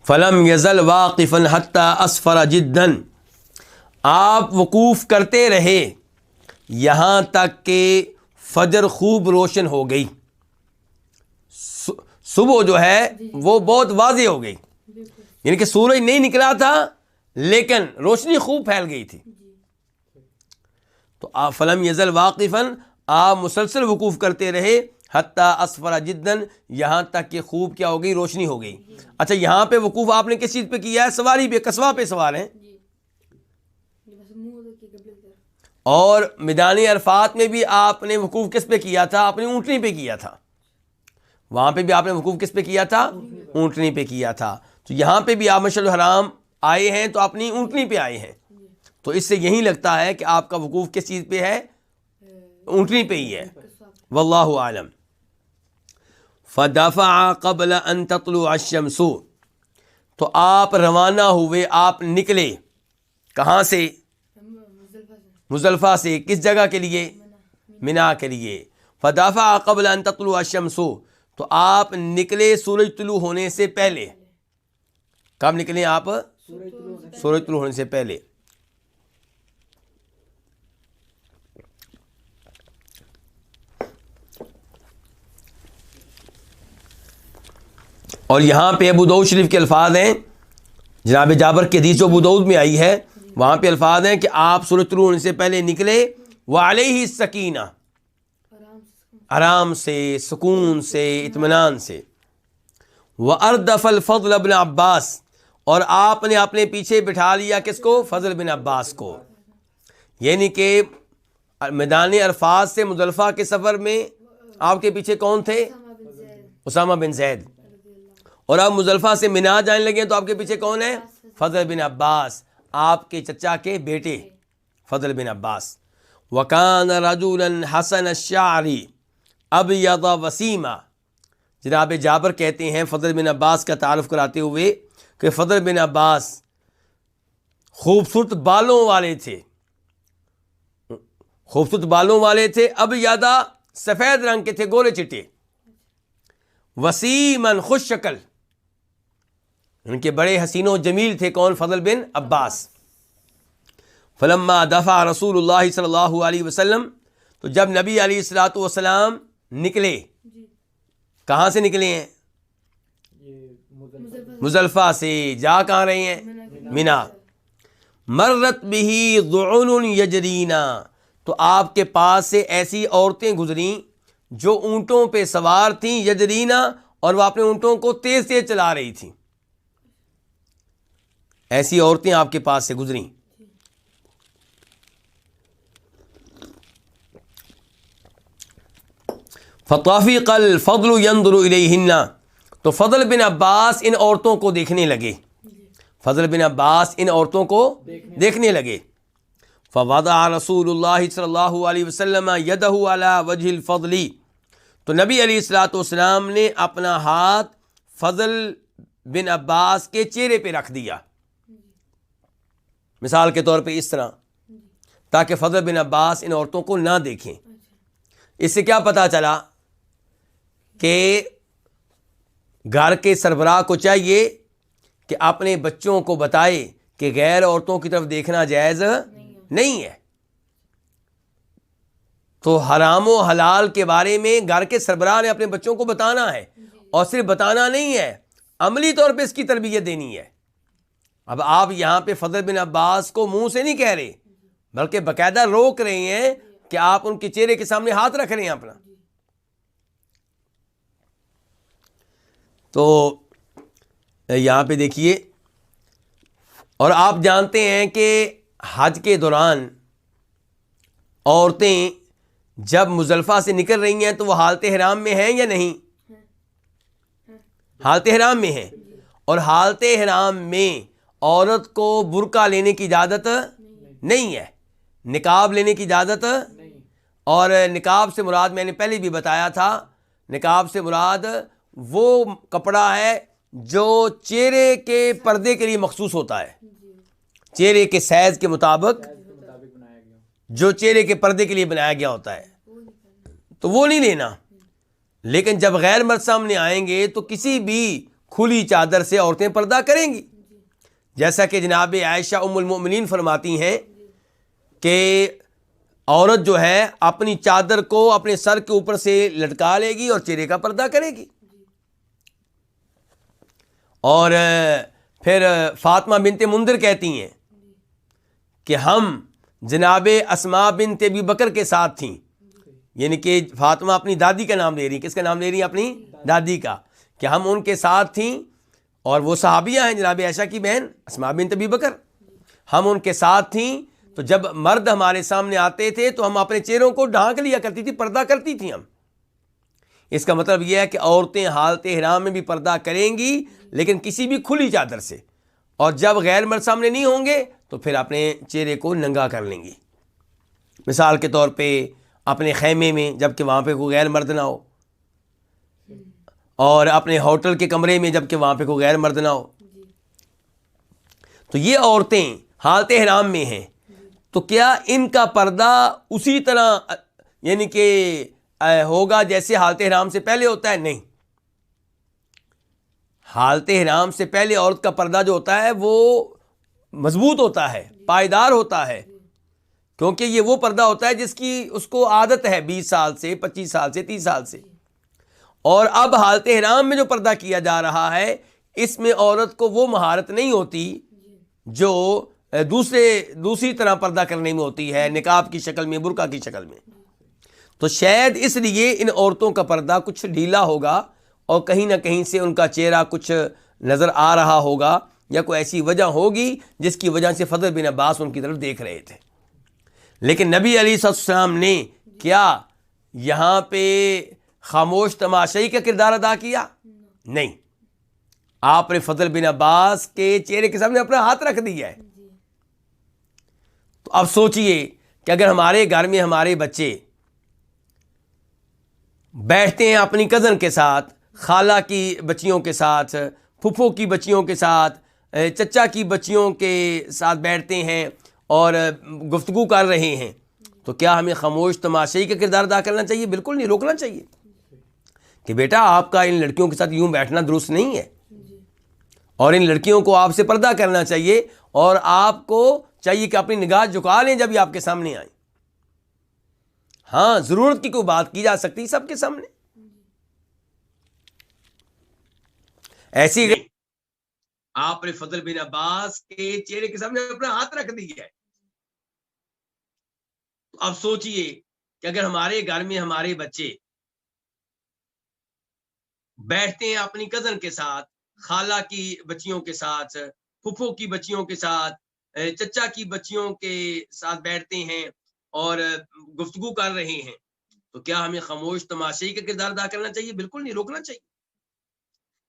فلم یزل واقفا حتی اسفر جدا، آپ وقوف کرتے رہے یہاں تک کہ فجر خوب روشن ہو گئی، صبح جو ہے وہ بہت واضح ہو گئی، یعنی کہ سورج نہیں نکلا تھا لیکن روشنی خوب پھیل گئی تھی. تو آپ فلم یزل واقفاً، آپ مسلسل وقوف کرتے رہے، حتیٰ اسفر جداً، یہاں تک کہ خوب کیا ہو گئی، روشنی ہو گئی. اچھا یہاں پہ وقوف آپ نے کس چیز پہ کیا ہے؟ سواری پہ، قصبہ پہ سوار ہیں. اور میدان عرفات میں بھی آپ نے وقوف کس پہ کیا تھا؟ اپنی اونٹنی پہ کیا تھا. وہاں پہ بھی آپ نے وقوف کس پہ کیا تھا؟ اونٹنی پہ کیا تھا. تو یہاں پہ بھی آپ مشعر الحرام آئے ہیں تو اپنی اونٹنی پہ آئے ہیں. تو اس سے یہی لگتا ہے کہ آپ کا وقوف کس چیز پہ ہے؟ اونٹنی پہ ہی ہے. واللہ عالم. فدفع قبل ان تطلع الشمس، تو آپ روانہ ہوئے، آپ نکلے کہاں سے؟ مزدلفہ سے. کس جگہ کے لیے؟ منا کے لیے. فدفع قبل ان تطلع الشمس، تو آپ نکلے سورج طلوع ہونے سے پہلے. کب نکلے آپ؟ سورج طلوع ہونے سے پہلے. اور یہاں پہ ابو داؤد شریف کے الفاظ ہیں، جناب جابر کی حدیث جو ابو داؤد میں آئی ہے، وہاں پہ الفاظ ہیں کہ آپ سورج طلوع ہونے سے پہلے نکلے، وعلیہ السکینہ، آرام سے، سکون سے، اطمینان سے. وَأَرْدَفَ الْفَضْلَ بْنَ عباس، اور آپ نے اپنے پیچھے بٹھا لیا کس کو؟ فضل بن عباس کو. یعنی کہ میدان عرفات سے مزدلفہ کے سفر میں آپ کے پیچھے کون تھے؟ اسامہ بن زید. اور آپ مزدلفہ سے منا جانے لگے تو آپ کے پیچھے کون ہے؟ فضل بن عباس، آپ کے چچا کے بیٹے فضل بن عباس. وَكَانَ رَجُلًا حَسَنَ الشَّعْرِ أَبْيَضَ وَسِيمًا. جناب جابر کہتے ہیں فضل بن عباس کا تعارف کراتے ہوئے کہ فضل بن عباس خوبصورت بالوں والے تھے، خوبصورت بالوں والے تھے. ابیض، سفید رنگ کے تھے، گولے چٹے. وسیمن، خوش شکل، ان کے بڑے حسین و جمیل تھے. کون؟ فضل بن عباس. فلما دفع رسول اللہ صلی اللہ علیہ وسلم، تو جب نبی علیہ الصلوۃ والسلام نکلے، کہاں سے نکلے ہیں؟ مزدلفہ سے. جا کہاں رہے ہیں؟ منا. مرت به ضعن یجرینا، تو آپ کے پاس سے ایسی عورتیں گزریں جو اونٹوں پہ سوار تھیں، یجرینا، اور وہ اپنے اونٹوں کو تیز تیز چلا رہی تھیں. ایسی عورتیں آپ کے پاس سے گزریں. فطافق الفضل ينظر الیہن، تو فضل بن عباس ان عورتوں کو دیکھنے لگے. فضل بن عباس ان عورتوں کو دیکھنے لگے. فوضع رسول اللہ صلی اللہ علیہ وسلم یدہ علی وجہ الفضل، تو نبی علیہ الصلوۃ والسلام نے اپنا ہاتھ فضل بن عباس کے چہرے پہ رکھ دیا، مثال کے طور پہ اس طرح، تاکہ فضل بن عباس ان عورتوں کو نہ دیکھیں. اس سے کیا پتہ چلا کہ گھر کے سربراہ کو چاہیے کہ اپنے بچوں کو بتائے کہ غیر عورتوں کی طرف دیکھنا جائز نہیں ہے. تو حرام و حلال کے بارے میں گھر کے سربراہ نے اپنے بچوں کو بتانا ہے، اور صرف بتانا نہیں ہے، عملی طور پہ اس کی تربیت دینی ہے. اب آپ یہاں پہ فضل بن عباس کو منہ سے نہیں کہہ رہے، بلکہ باقاعدہ روک رہے ہیں کہ آپ ان کے چہرے کے سامنے ہاتھ رکھ رہے ہیں اپنا. تو یہاں پہ دیکھیے، اور آپ جانتے ہیں کہ حج کے دوران عورتیں جب مزدلفہ سے نکل رہی ہیں تو وہ حالت احرام میں ہیں یا نہیں؟ حالت احرام میں ہیں. اور حالت احرام میں عورت کو برقع لینے کی اجازت نہیں ہے، نقاب لینے کی اجازت. اور نقاب سے مراد میں نے پہلے بھی بتایا تھا، نقاب سے مراد وہ کپڑا ہے جو چہرے کے پردے کے لیے مخصوص ہوتا ہے، چہرے کے سائز کے مطابق جو چہرے کے پردے کے لیے بنایا گیا ہوتا ہے، تو وہ نہیں لینا. لیکن جب غیر مرد سامنے آئیں گے تو کسی بھی کھلی چادر سے عورتیں پردہ کریں گی، جیسا کہ جناب عائشہ ام المؤمنین فرماتی ہیں کہ عورت جو ہے اپنی چادر کو اپنے سر کے اوپر سے لٹکا لے گی اور چہرے کا پردہ کرے گی. اور پھر فاطمہ بنت منذر کہتی ہیں کہ ہم جناب اسماء بنت ابی بکر کے ساتھ تھیں، یعنی کہ فاطمہ اپنی دادی کا نام لے رہی، کس کا نام لے رہی ہیں؟ اپنی دادی کا، کہ ہم ان کے ساتھ تھیں، اور وہ صحابیہ ہیں جناب عائشہ کی بہن اسماء بنت ابی بکر، ہم ان کے ساتھ تھیں، تو جب مرد ہمارے سامنے آتے تھے تو ہم اپنے چہروں کو ڈھانک لیا کرتی تھی، پردہ کرتی تھیں ہم۔ اس کا مطلب یہ ہے کہ عورتیں حالت احرام میں بھی پردہ کریں گی، لیکن کسی بھی کھلی چادر سے، اور جب غیر مرد سامنے نہیں ہوں گے تو پھر اپنے چہرے کو ننگا کر لیں گی، مثال کے طور پہ اپنے خیمے میں جب کہ وہاں پہ کوئی غیر مرد نہ ہو، اور اپنے ہوٹل کے کمرے میں جب کہ وہاں پہ کوئی غیر مرد نہ ہو۔ تو یہ عورتیں حالت احرام میں ہیں، تو کیا ان کا پردہ اسی طرح یعنی کہ ہوگا جیسے حالت احرام سے پہلے ہوتا ہے؟ نہیں، حالت احرام سے پہلے عورت کا پردہ جو ہوتا ہے وہ مضبوط ہوتا ہے، پائیدار ہوتا ہے، کیونکہ یہ وہ پردہ ہوتا ہے جس کی اس کو عادت ہے 20 سال سے، 25 سال سے، 30 سال سے۔ اور اب حالت احرام میں جو پردہ کیا جا رہا ہے، اس میں عورت کو وہ مہارت نہیں ہوتی جو دوسری طرح پردہ کرنے میں ہوتی ہے، نقاب کی شکل میں، برقع کی شکل میں۔ تو شاید اس لیے ان عورتوں کا پردہ کچھ ڈھیلا ہوگا، اور کہیں نہ کہیں سے ان کا چہرہ کچھ نظر آ رہا ہوگا، یا کوئی ایسی وجہ ہوگی جس کی وجہ سے فضل بن عباس ان کی طرف دیکھ رہے تھے۔ لیکن نبی علیہ السلام نے کیا یہاں پہ خاموش تماشائی کا کردار ادا کیا؟ نہیں، آپ نے فضل بن عباس کے چہرے کے سامنے اپنا ہاتھ رکھ دیا ہے۔ تو اب سوچئے کہ اگر ہمارے گھر میں ہمارے بچے بیٹھتے ہیں اپنی کزن کے ساتھ، خالہ کی بچیوں کے ساتھ، پھپھو کی بچیوں کے ساتھ، چچا کی بچیوں کے ساتھ بیٹھتے ہیں اور گفتگو کر رہے ہیں، تو کیا ہمیں خاموش تماشائی کا کردار ادا کرنا چاہیے؟ بالکل نہیں، روکنا چاہیے کہ بیٹا آپ کا ان لڑکیوں کے ساتھ یوں بیٹھنا درست نہیں ہے، اور ان لڑکیوں کو آپ سے پردہ کرنا چاہیے، اور آپ کو چاہیے کہ اپنی نگاہ جھکا لیں جب یہ آپ کے سامنے آئیں۔ ہاں، ضرورت کی کوئی بات کی جا سکتی سب کے سامنے، ایسی آپ نے فضل بن عباس کے چہرے کے سامنے اپنا ہاتھ رکھ دیا ہے۔ تو اب سوچئے کہ اگر ہمارے گھر میں ہمارے بچے بیٹھتے ہیں اپنی کزن کے ساتھ، خالہ کی بچیوں کے ساتھ، پھپھو کی بچیوں کے ساتھ، چچا کی بچیوں کے ساتھ بیٹھتے ہیں اور گفتگو کر رہے ہیں، تو کیا ہمیں خاموش تماشائی کا کردار ادا کرنا چاہیے؟ بالکل نہیں، روکنا چاہیے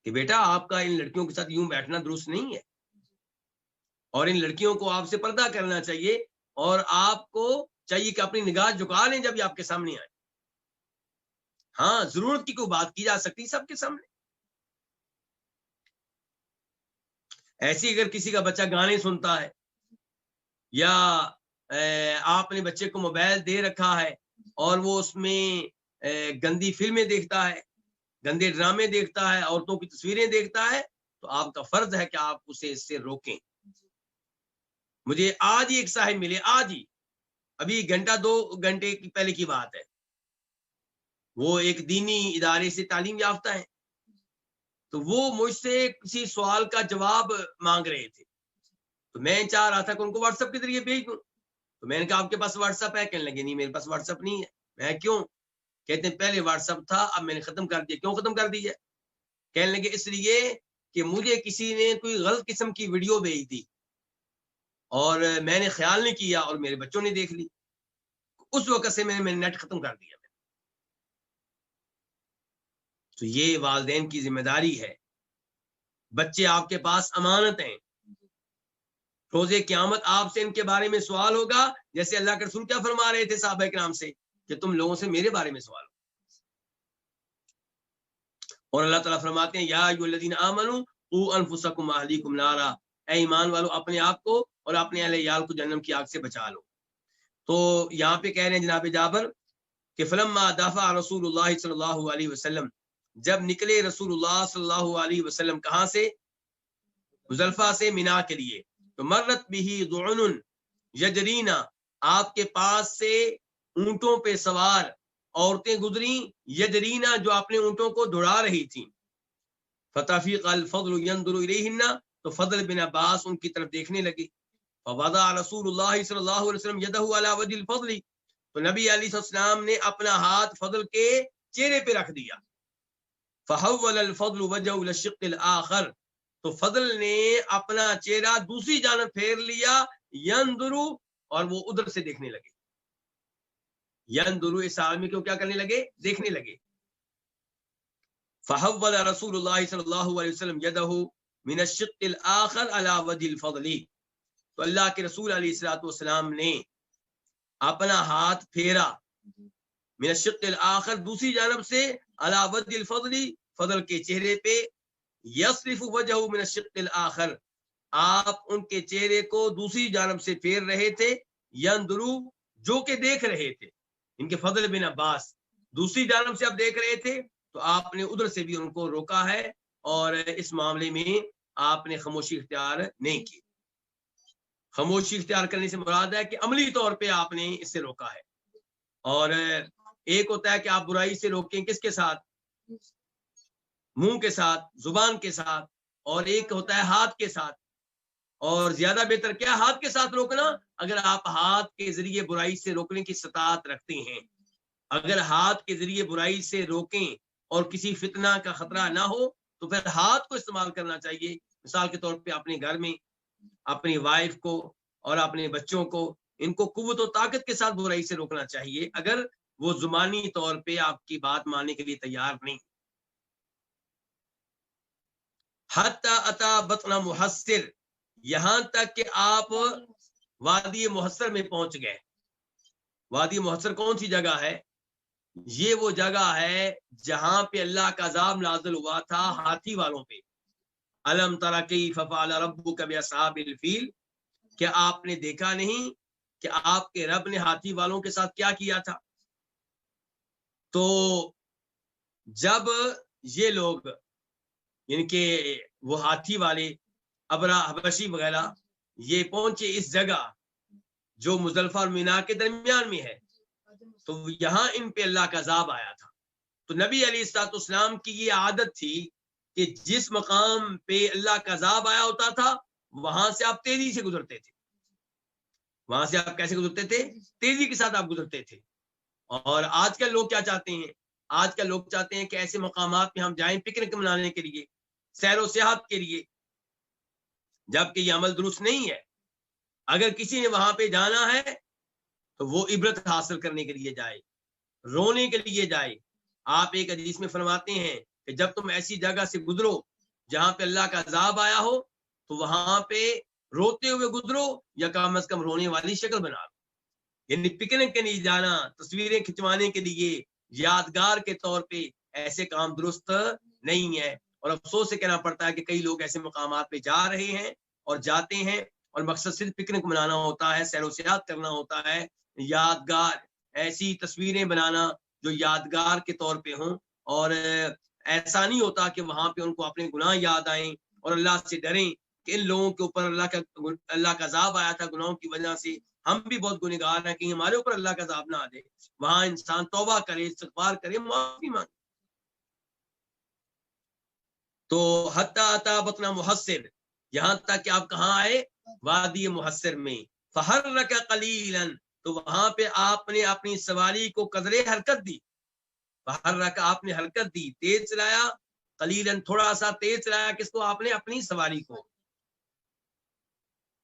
کہ بیٹا آپ کا ان لڑکیوں کے ساتھ یوں بیٹھنا درست نہیں ہے، اور ان لڑکیوں کو آپ سے پردہ کرنا چاہیے، اور آپ کو چاہیے کہ اپنی نگاہ جھکا لیں جب یہ آپ کے سامنے آئے۔ ہاں، ضرورت کی کوئی بات کی جا سکتی سب کے سامنے۔ ایسی اگر کسی کا بچہ گانے سنتا ہے، یا آپ نے بچے کو موبائل دے رکھا ہے اور وہ اس میں گندی فلمیں دیکھتا ہے، گندے ڈرامے دیکھتا ہے، عورتوں کی تصویریں دیکھتا ہے، تو آپ کا فرض ہے کہ آپ اسے اس سے روکیں۔ مجھے آج ہی ایک صاحب ملے، آج ہی، ابھی گھنٹہ 2 گھنٹے کی پہلے کی بات ہے، وہ ایک دینی ادارے سے تعلیم یافتہ ہیں، تو وہ مجھ سے کسی سوال کا جواب مانگ رہے تھے، تو میں چاہ رہا تھا کہ ان کو واٹس ایپ کے ذریعے بھیج دوں، تو میں نے کہا آپ کے پاس واٹس ایپ ہے؟ کہنے لگے نہیں میرے پاس واٹس ایپ نہیں ہے۔ میں کیوں؟ کہتے ہیں پہلے واٹس ایپ تھا، اب میں نے ختم کر دیا۔ کیوں ختم کر دیا؟ کہنے لگے اس لیے کہ مجھے کسی نے کوئی غلط قسم کی ویڈیو بھیج دی اور میں نے خیال نہیں کیا اور میرے بچوں نے دیکھ لی، اس وقت سے میں نے نیٹ ختم کر دیا۔ تو یہ والدین کی ذمہ داری ہے، بچے آپ کے پاس امانت ہیں، روز قیامت آپ سے ان کے بارے میں سوال ہوگا، جیسے اللہ کے رسول کیا فرما رہے تھے صحابہ کرام سے کہ تم لوگوں سے میرے بارے میں سوال ہو، اور اللہ تعالیٰ فرماتے ہیں یا ایھا الذین آمنوا قوا انفسکم واہلیکم نارا، اے ایمان والو اپنے آپ کو اور اپنے اہل عیال کو جہنم کی آگ سے بچا لو۔ تو یہاں پہ کہہ رہے ہیں جناب جابر کہ فلما دافع رسول اللہ صلی اللہ علیہ وسلم، جب نکلے رسول اللہ صلی اللہ علیہ وسلم کہاں سے؟ مزدلفہ سے مینا کے لیے، تو مرت بھی ضعن یجرینا، آپ کے پاس سے اونٹوں پہ سوار عورتیں گزریں، یجرینا جو اپنے اونٹوں کو دوڑا رہی تھیں، فتفیق الفضل ينظر الیہن، تو فضل بن عباس ان کی طرف دیکھنے لگے. فوضع رسول اللہ صلی اللہ علیہ وسلم یدہ علی وجہ الفضل، تو نبی علیہ السلام نے اپنا ہاتھ فضل کے چہرے پہ رکھ دیا. فحول الفضل وجهه الى الشق الاخر، تو فضل نے اپنا چہرہ دوسری جانب پھیر لیا. ينظر، اور وہ ادھر سے دیکھنے لگے. ينظر، اس آدمی کو کیا کرنے لگے؟ دیکھنے لگے. فحول رسول اللہ صلی اللہ علیہ وسلم يده من الشق الاخر على وجه الفضل، تو اللہ کے رسول علیہ الصلوۃ والسلام نے اپنا ہاتھ پھیرا من الشق الاخر، دوسری جانب سے، على وجه الفضل، فضل کے چہرے پہ. یصرف وجهه من الشق الاخر، آپ ان کے چہرے کو دوسری جانب سے پھیر رہے تھے. ينظر، جو کہ دیکھ رہے تھے. ان کے فضل بن عباس دوسری جانب سے اب دیکھ رہے تھے، تو آپ نے ادھر سے بھی ان کو روکا ہے، اور اس معاملے میں آپ نے خاموشی اختیار نہیں کی. خاموشی اختیار کرنے سے مراد ہے کہ عملی طور پہ آپ نے اس سے روکا ہے. اور ایک ہوتا ہے کہ آپ برائی سے روکیں کس کے ساتھ؟ منہ کے ساتھ، زبان کے ساتھ، اور ایک ہوتا ہے ہاتھ کے ساتھ. اور زیادہ بہتر کیا ہاتھ کے ساتھ روکنا؟ اگر آپ ہاتھ کے ذریعے برائی سے روکنے کی استطاعت رکھتے ہیں. اگر ہاتھ کے ذریعے برائی سے روکیں اور کسی فتنہ کا خطرہ نہ ہو تو پھر ہاتھ کو استعمال کرنا چاہیے. مثال کے طور پہ اپنے گھر میں اپنی وائف کو اور اپنے بچوں کو، ان کو قوت و طاقت کے ساتھ برائی سے روکنا چاہیے، اگر وہ زبانی طور پہ آپ کی بات ماننے کے لیے تیار نہیں. حتی اتا بطن محصر، یہاں تک کہ آپ وادی محصر میں پہنچ گئے. وادی محصر کون سی جگہ ہے؟ یہ وہ جگہ ہے جہاں پہ اللہ کا عذاب نازل ہوا تھا ہاتھی والوں پہ. الم تر کیف فعل ربک باصحاب الفیل، کیا آپ نے دیکھا نہیں کہ آپ کے رب نے ہاتھی والوں کے ساتھ کیا کیا تھا؟ تو جب یہ لوگ، یعنی کہ وہ ہاتھی والے ابرا حبشی وغیرہ، یہ پہنچے اس جگہ جو مزدلفہ اور مینا کے درمیان میں ہے، تو یہاں ان پہ اللہ کا عذاب آیا تھا. تو نبی علیہ الصلوۃ والسلام کی یہ عادت تھی کہ جس مقام پہ اللہ کا عذاب آیا ہوتا تھا وہاں سے آپ تیزی سے گزرتے تھے. وہاں سے آپ کیسے گزرتے تھے؟ تیزی کے ساتھ آپ گزرتے تھے. اور آج کل لوگ کیا چاہتے ہیں؟ آج کل لوگ چاہتے ہیں کہ ایسے مقامات پہ ہم جائیں پکنک منانے کے لیے، سیر و سیاحت کے لیے، جبکہ یہ عمل درست نہیں ہے. اگر کسی نے وہاں پہ جانا ہے تو وہ عبرت حاصل کرنے کے لیے جائے، رونے کے لیے جائے. آپ ایک حدیث میں فرماتے ہیں کہ جب تم ایسی جگہ سے گزرو جہاں پہ اللہ کا عذاب آیا ہو تو وہاں پہ روتے ہوئے گزرو، یا کم از کم رونے والی شکل بنا لو. یعنی پکنک کے لیے جانا، تصویریں کھنچوانے کے لیے، یادگار کے طور پہ ایسے کام درست نہیں ہے. اور افسوس سے کہنا پڑتا ہے کہ کئی لوگ ایسے مقامات پہ جا رہے ہیں اور جاتے ہیں، اور مقصد صرف پکنک منانا ہوتا ہے، سیر و سیاحت کرنا ہوتا ہے، یادگار ایسی تصویریں بنانا جو یادگار کے طور پہ ہوں. اور ایسا نہیں ہوتا کہ وہاں پہ ان کو اپنے گناہ یاد آئیں اور اللہ سے ڈریں کہ ان لوگوں کے اوپر اللہ کا عذاب آیا تھا گناہوں کی وجہ سے، ہم بھی بہت گنہگار ہیں، کہیں ہمارے اوپر اللہ کا عذاب نہ آ دے. وہاں انسان توبہ کرے، استغفار کرے، معافی مانگے. تو حتی اتا بطن محصر، یہاں تک کہ آپ کہاں آئے؟ وادی محصر میں. فحرک قلیلا، تو وہاں پہ آپ نے اپنی سواری کو قدرے حرکت دی. فحرک، آپ نے حرکت دی، تیز چلایا. قلیلا، تھوڑا سا تیز چلایا. کس کو؟ آپ نے اپنی سواری کو.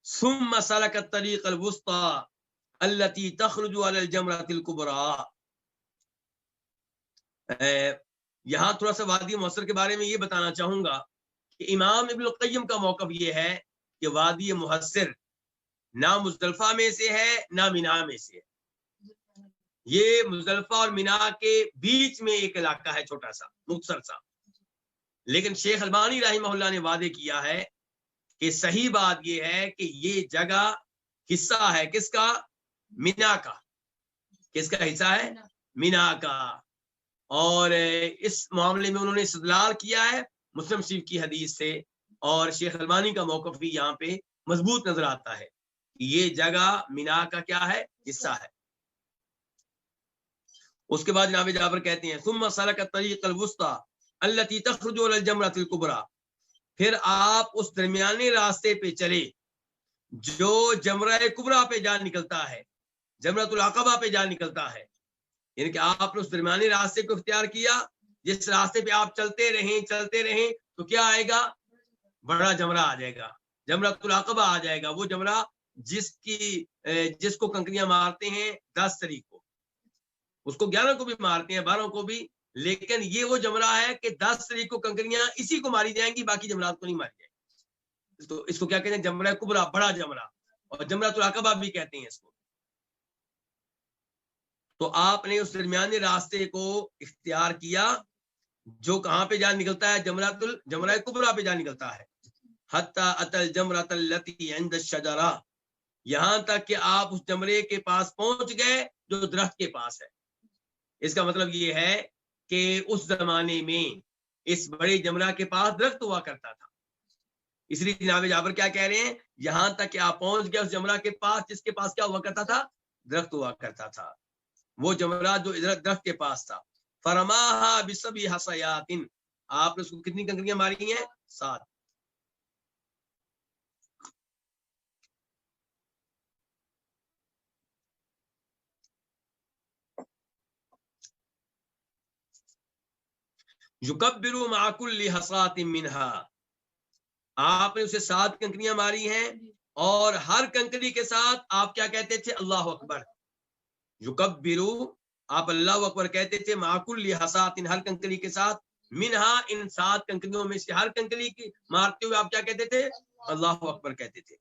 ثم سلک الطریق الوسطی التي تخرج على الجمرة الكبرى. یہاں تھوڑا سا وادی محصر کے بارے میں یہ بتانا چاہوں گا کہ امام ابن القیم کا موقف یہ ہے کہ وادی محصر نہ مزدلفہ میں سے ہے نہ مینا میں سے ہے. یہ مزدلفہ اور مینا کے بیچ میں ایک علاقہ ہے، چھوٹا سا مختصر سا. لیکن شیخ البانی رحمہ اللہ نے وعدے کیا ہے کہ صحیح بات یہ ہے کہ یہ جگہ حصہ ہے کس کا؟ مینا کا. کس کا حصہ ہے؟ مینا کا. اور اس معاملے میں انہوں نے استدلال کیا ہے مسلم شریف کی حدیث سے، اور شیخ البانی کا موقف بھی یہاں پہ مضبوط نظر آتا ہے کہ یہ جگہ مینا کا کیا ہے؟ حصہ ہے. اس کے بعد جناب جابر کہتے ہیں ثم سلک الطریق الوسطی التي تخرج الى الجمرة الكبرى، پھر آپ اس درمیانی راستے پہ چلے جو جمرہ کبریٰ پہ جا نکلتا ہے، جمرۃ العقبہ پہ جا نکلتا ہے، یعنی کہ آپ نے اس درمیانی راستے کو اختیار کیا، جس راستے پہ آپ چلتے رہیں تو کیا آئے گا؟ بڑا جمرہ آ جائے گا، جمرۃ العقبہ آ جائے گا، وہ جمرہ جس کو کنکریاں مارتے ہیں 10 تاریخ کو، اس کو 11 کو بھی مارتے ہیں، 12 کو بھی، لیکن یہ وہ جمرہ ہے کہ 10 تاریخ کو کنکریاں اسی کو ماری جائیں گی، باقی جمرات کو نہیں ماری جائیں گی. تو اس کو کیا کہتے ہیں؟ جمرہ کبریٰ، بڑا جمرہ، اور جمرۃ العقبہ بھی کہتے ہیں اس کو. تو آپ نے اس درمیانی راستے کو اختیار کیا جو کہاں پہ جا نکلتا ہے؟ جمرہ کبریٰ پہ جا نکلتا ہے. حتی اتل جمرۃ التی عند الشجرہ، یہاں تک کہ آپ اس جمرے کے پاس پہنچ گئے جو درخت کے پاس ہے. اس کا مطلب یہ ہے کہ اس زمانے میں اس بڑے جمرہ کے پاس درخت ہوا کرتا تھا، اس لیے جناب جابر کیا کہہ رہے ہیں؟ یہاں تک کہ آپ پہنچ گئے اس جمرہ کے پاس جس کے پاس کیا ہوا کرتا تھا؟ درخت ہوا کرتا تھا، وہ جمرہ جو درخت کے پاس تھا. فرماہا بسبع حصیات، آپ نے اس کو کتنی کنکریاں ماری ہیں؟ 7. یکبر مع کل حصاۃ منہا، آپ نے اسے 7 کنکریاں ماری ہیں، اور ہر کنکری کے ساتھ آپ کیا کہتے تھے؟ اللہ اکبر. یکبرو، آپ اللہ اکبر کہتے تھے، مع کل حصاۃ، ہر کنکری کے ساتھ، منہا، ان 7 کنکریوں میں سے ہر کنکری کی مارتے ہوئے آپ کیا کہتے تھے؟ اللہ اکبر کہتے تھے.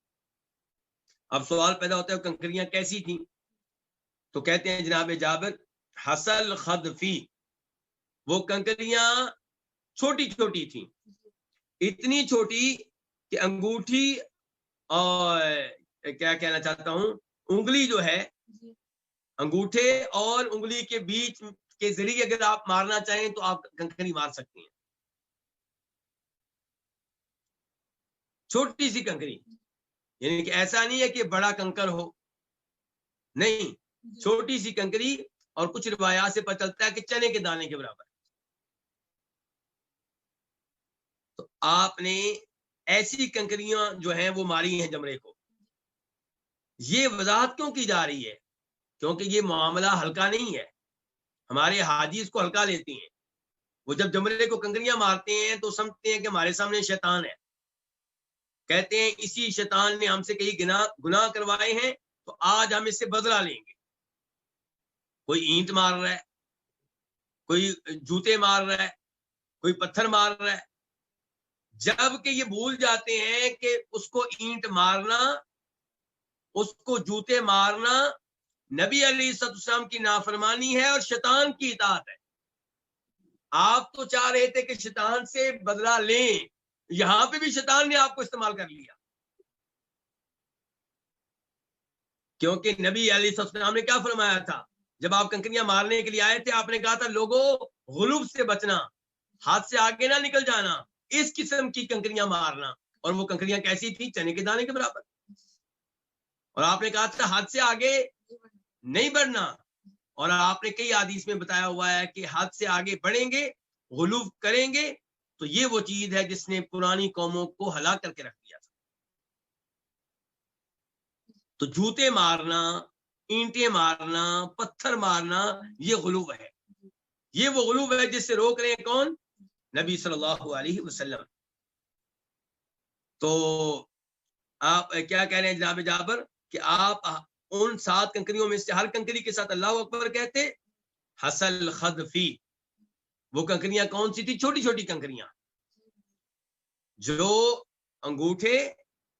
اب سوال پیدا ہوتا ہے کنکریاں کیسی تھیں؟ تو کہتے ہیں جناب جابر حصل خدفی، وہ کنکریاں چھوٹی چھوٹی تھیں، اتنی چھوٹی کہ انگوٹھی اور کیا کہنا چاہتا ہوں، انگلی جو ہے، انگوٹھے اور انگلی کے بیچ کے ذریعے اگر آپ مارنا چاہیں تو آپ کنکری مار سکتے ہیں. چھوٹی سی کنکری، یعنی کہ ایسا نہیں ہے کہ بڑا کنکر ہو، نہیں، چھوٹی سی کنکری، اور کچھ روایات سے پتہ چلتا ہے کہ چنے کے دانے کے برابر. تو آپ نے ایسی کنکریاں جو ہیں وہ ماری ہیں جمرے کو. یہ وضاحت کیوں کی جا رہی ہے؟ کیونکہ یہ معاملہ ہلکا نہیں ہے. ہمارے حاجی اس کو ہلکا لیتے ہیں، وہ جب جمرے کو کنکریاں مارتے ہیں تو سمجھتے ہیں کہ ہمارے سامنے شیطان ہے، کہتے ہیں اسی شیطان نے ہم سے کئی گناہ کروائے ہیں تو آج ہم اس سے بدلہ لیں گے. کوئی اینٹ مار رہا ہے، کوئی جوتے مار رہا ہے، کوئی پتھر مار رہا ہے، جب کہ یہ بھول جاتے ہیں کہ اس کو اینٹ مارنا، اس کو جوتے مارنا نبی علیہ السلام کی نافرمانی ہے اور شیطان کی اطاعت ہے. آپ تو چاہ رہے تھے کہ شیطان سے بدلہ لیں، یہاں پہ بھی شیطان نے آپ کو استعمال کر لیا. کیونکہ نبی علیہ السلام نے کیا فرمایا تھا؟ جب آپ کنکریاں مارنے کے لیے آئے تھے، آپ نے کہا تھا لوگوں غلوب سے بچنا، ہاتھ سے آگے نہ نکل جانا، اس قسم کی کنکریاں مارنا. اور وہ کنکریاں کیسی تھی؟ چنے کے دانے کے برابر. اور آپ نے کہا تھا ہاتھ سے آگے نہیں بڑھنا، اور آپ نے کئی حدیث میں بتایا ہوا ہے کہ ہاتھ سے آگے بڑھیں گے، غلوب کریں گے تو یہ وہ چیز ہے جس نے پرانی قوموں کو ہلاک کر کے رکھ دیا تھا. تو جوتے مارنا، اینٹیں مارنا، پتھر مارنا، یہ غلوب ہے. یہ وہ غلوب ہے جس سے روک رہے ہیں کون؟ نبی صلی اللہ علیہ وسلم. تو آپ کیا کہہ رہے ہیں جناب جابر کہ آپ ان 7 کنکریوں میں سے ہر کنکری کے ساتھ اللہ اکبر کہتے. حصل خدفی، وہ کنکریاں کون سی تھی؟ چھوٹی چھوٹی کنکریاں جو انگوٹھے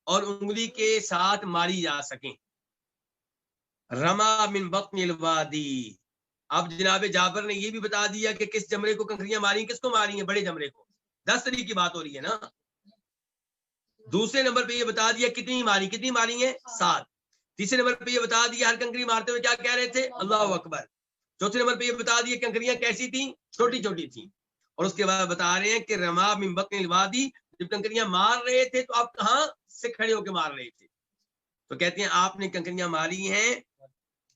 اور انگلی کے ساتھ ماری جا سکیں. رما من بطن الوادی، اب جناب جابر نے یہ بھی بتا دیا کہ کس جمرے کو کنکریاں ماری، کس کو ماری ہیں؟ بڑے جمرے کو. 10 تاریخ کی بات ہو رہی ہے نا. دوسرے نمبر پہ یہ بتا دیا کتنی ماری ہیں؟ 7. تیسرے نمبر پہ یہ بتا دیا ہر کنکری مارتے ہوئے کیا کہہ رہے تھے؟ اللہ اکبر. چوتھے نمبر پہ یہ بتا دیا کنکریاں کیسی تھیں؟ چھوٹی چھوٹی تھیں. اور اس کے بعد بتا رہے ہیں کہ رما من بطن الوادی، جب کنکریاں مار رہے تھے تو آپ کہاں سے کھڑے ہو کے مار رہے تھے؟ تو کہتے ہیں آپ نے کنکریاں ماری ہیں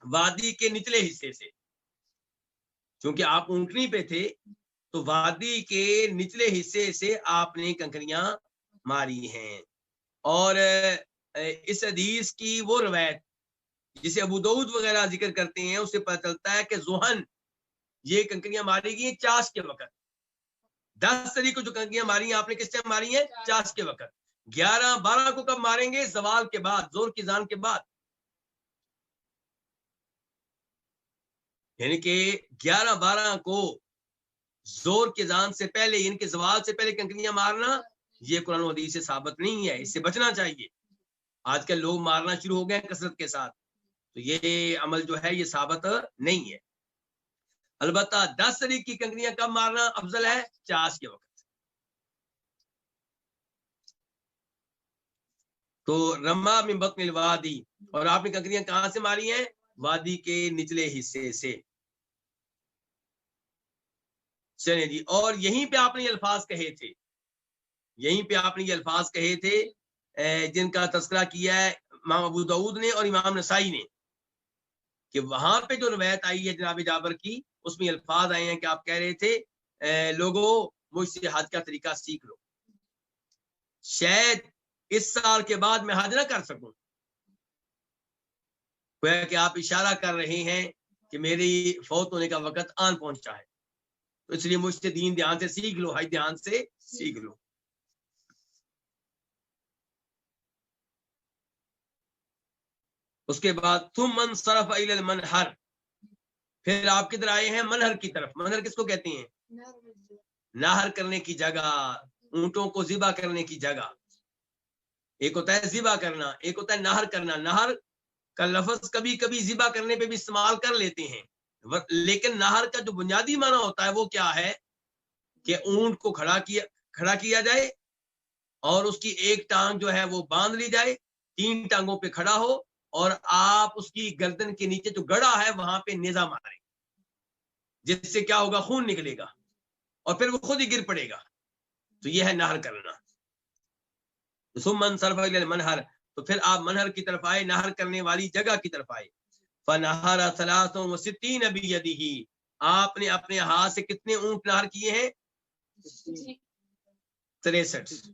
وادی کے نچلے حصے سے، چونکہ آپ اونٹنی پہ تھے تو وادی کے نچلے حصے سے آپ نے کنکریاں ماری ہیں. اور اس حدیث کی وہ روایت جسے ابو داؤد وغیرہ ذکر کرتے ہیں اس سے پتہ چلتا ہے کہ ذوحن یہ کنکریاں ماری گئی ہیں چاش کے وقت. 10 تاریخ کو جو کنکریاں ماری ہیں آپ نے کس ٹائم ماری ہیں؟ چاش کے وقت. 11-12 کو کب ماریں گے؟ زوال کے بعد، زور کی اذان کے بعد. یعنی کہ 11-12 کو زور کی اذان سے پہلے، یعنی کہ زوال سے پہلے کنکریاں مارنا یہ قرآن و حدیث سے ثابت نہیں ہے. اس سے بچنا چاہیے. آج کل لوگ مارنا شروع ہو گئے ہیں کثرت کے ساتھ، تو یہ عمل جو ہے یہ ثابت نہیں ہے. البتہ 10 تاریخ کی کنکریاں کب مارنا افضل ہے؟ چاش کے وقت. تو رما من بطن الوادی، اور آپ نے کنکریاں کہاں سے ماری ہیں؟ وادی کے نچلے حصے سے. چلیں جی، اور یہیں پہ آپ نے یہ الفاظ کہے تھے، یہیں پہ آپ نے یہ الفاظ کہے تھے جن کا تذکرہ کیا ہے امام ابو داؤد نے اور امام نسائی نے، کہ وہاں پہ جو روایت آئی ہے جناب جابر کی اس میں الفاظ آئے ہیں کہ آپ کہہ رہے تھے لوگوں مجھ سے حج کا طریقہ سیکھ لو، شاید اس سال کے بعد میں حج نہ کر سکوں. کہ آپ اشارہ کر رہے ہیں کہ میری فوت ہونے کا وقت آن پہنچا ہے، تو اس لیے مجھ سے دین دھیان سے سیکھ لو، حج دھیان سے سیکھ لو. اس کے بعد ثم انصرف الی المنحر، پھر آپ کدھر آئے ہیں؟ منہر کی طرف. منہر کس کو کہتے ہیں؟ نہر کرنے کی جگہ، اونٹوں کو ذبح کرنے کی جگہ. ایک ہوتا ہے ذبح کرنا، ایک ہوتا ہے نہر کرنا. نہر کا لفظ کبھی کبھی ذبح کرنے پہ بھی استعمال کر لیتے ہیں، لیکن نہر کا جو بنیادی معنی ہوتا ہے وہ کیا ہے کہ اونٹ کو کھڑا کیا جائے اور اس کی ایک ٹانگ جو ہے وہ باندھ لی جائے، 3 ٹانگوں پہ کھڑا ہو، اور آپ اس کی گردن کے نیچے جو گڑا ہے وہاں پہ نیزہ مارے، جس سے کیا ہوگا؟ خون نکلے گا اور پھر وہ خود ہی گر پڑے گا. تو یہ ہے نہر کرنا. ثم انصرف الی المنحر، تو پھر آپ منہر کی طرف آئے، نہر کرنے والی جگہ کی طرف آئے. فنہر 63 بیدہ، آپ نے اپنے ہاتھ سے کتنے اونٹ نہر کیے ہیں؟ 63.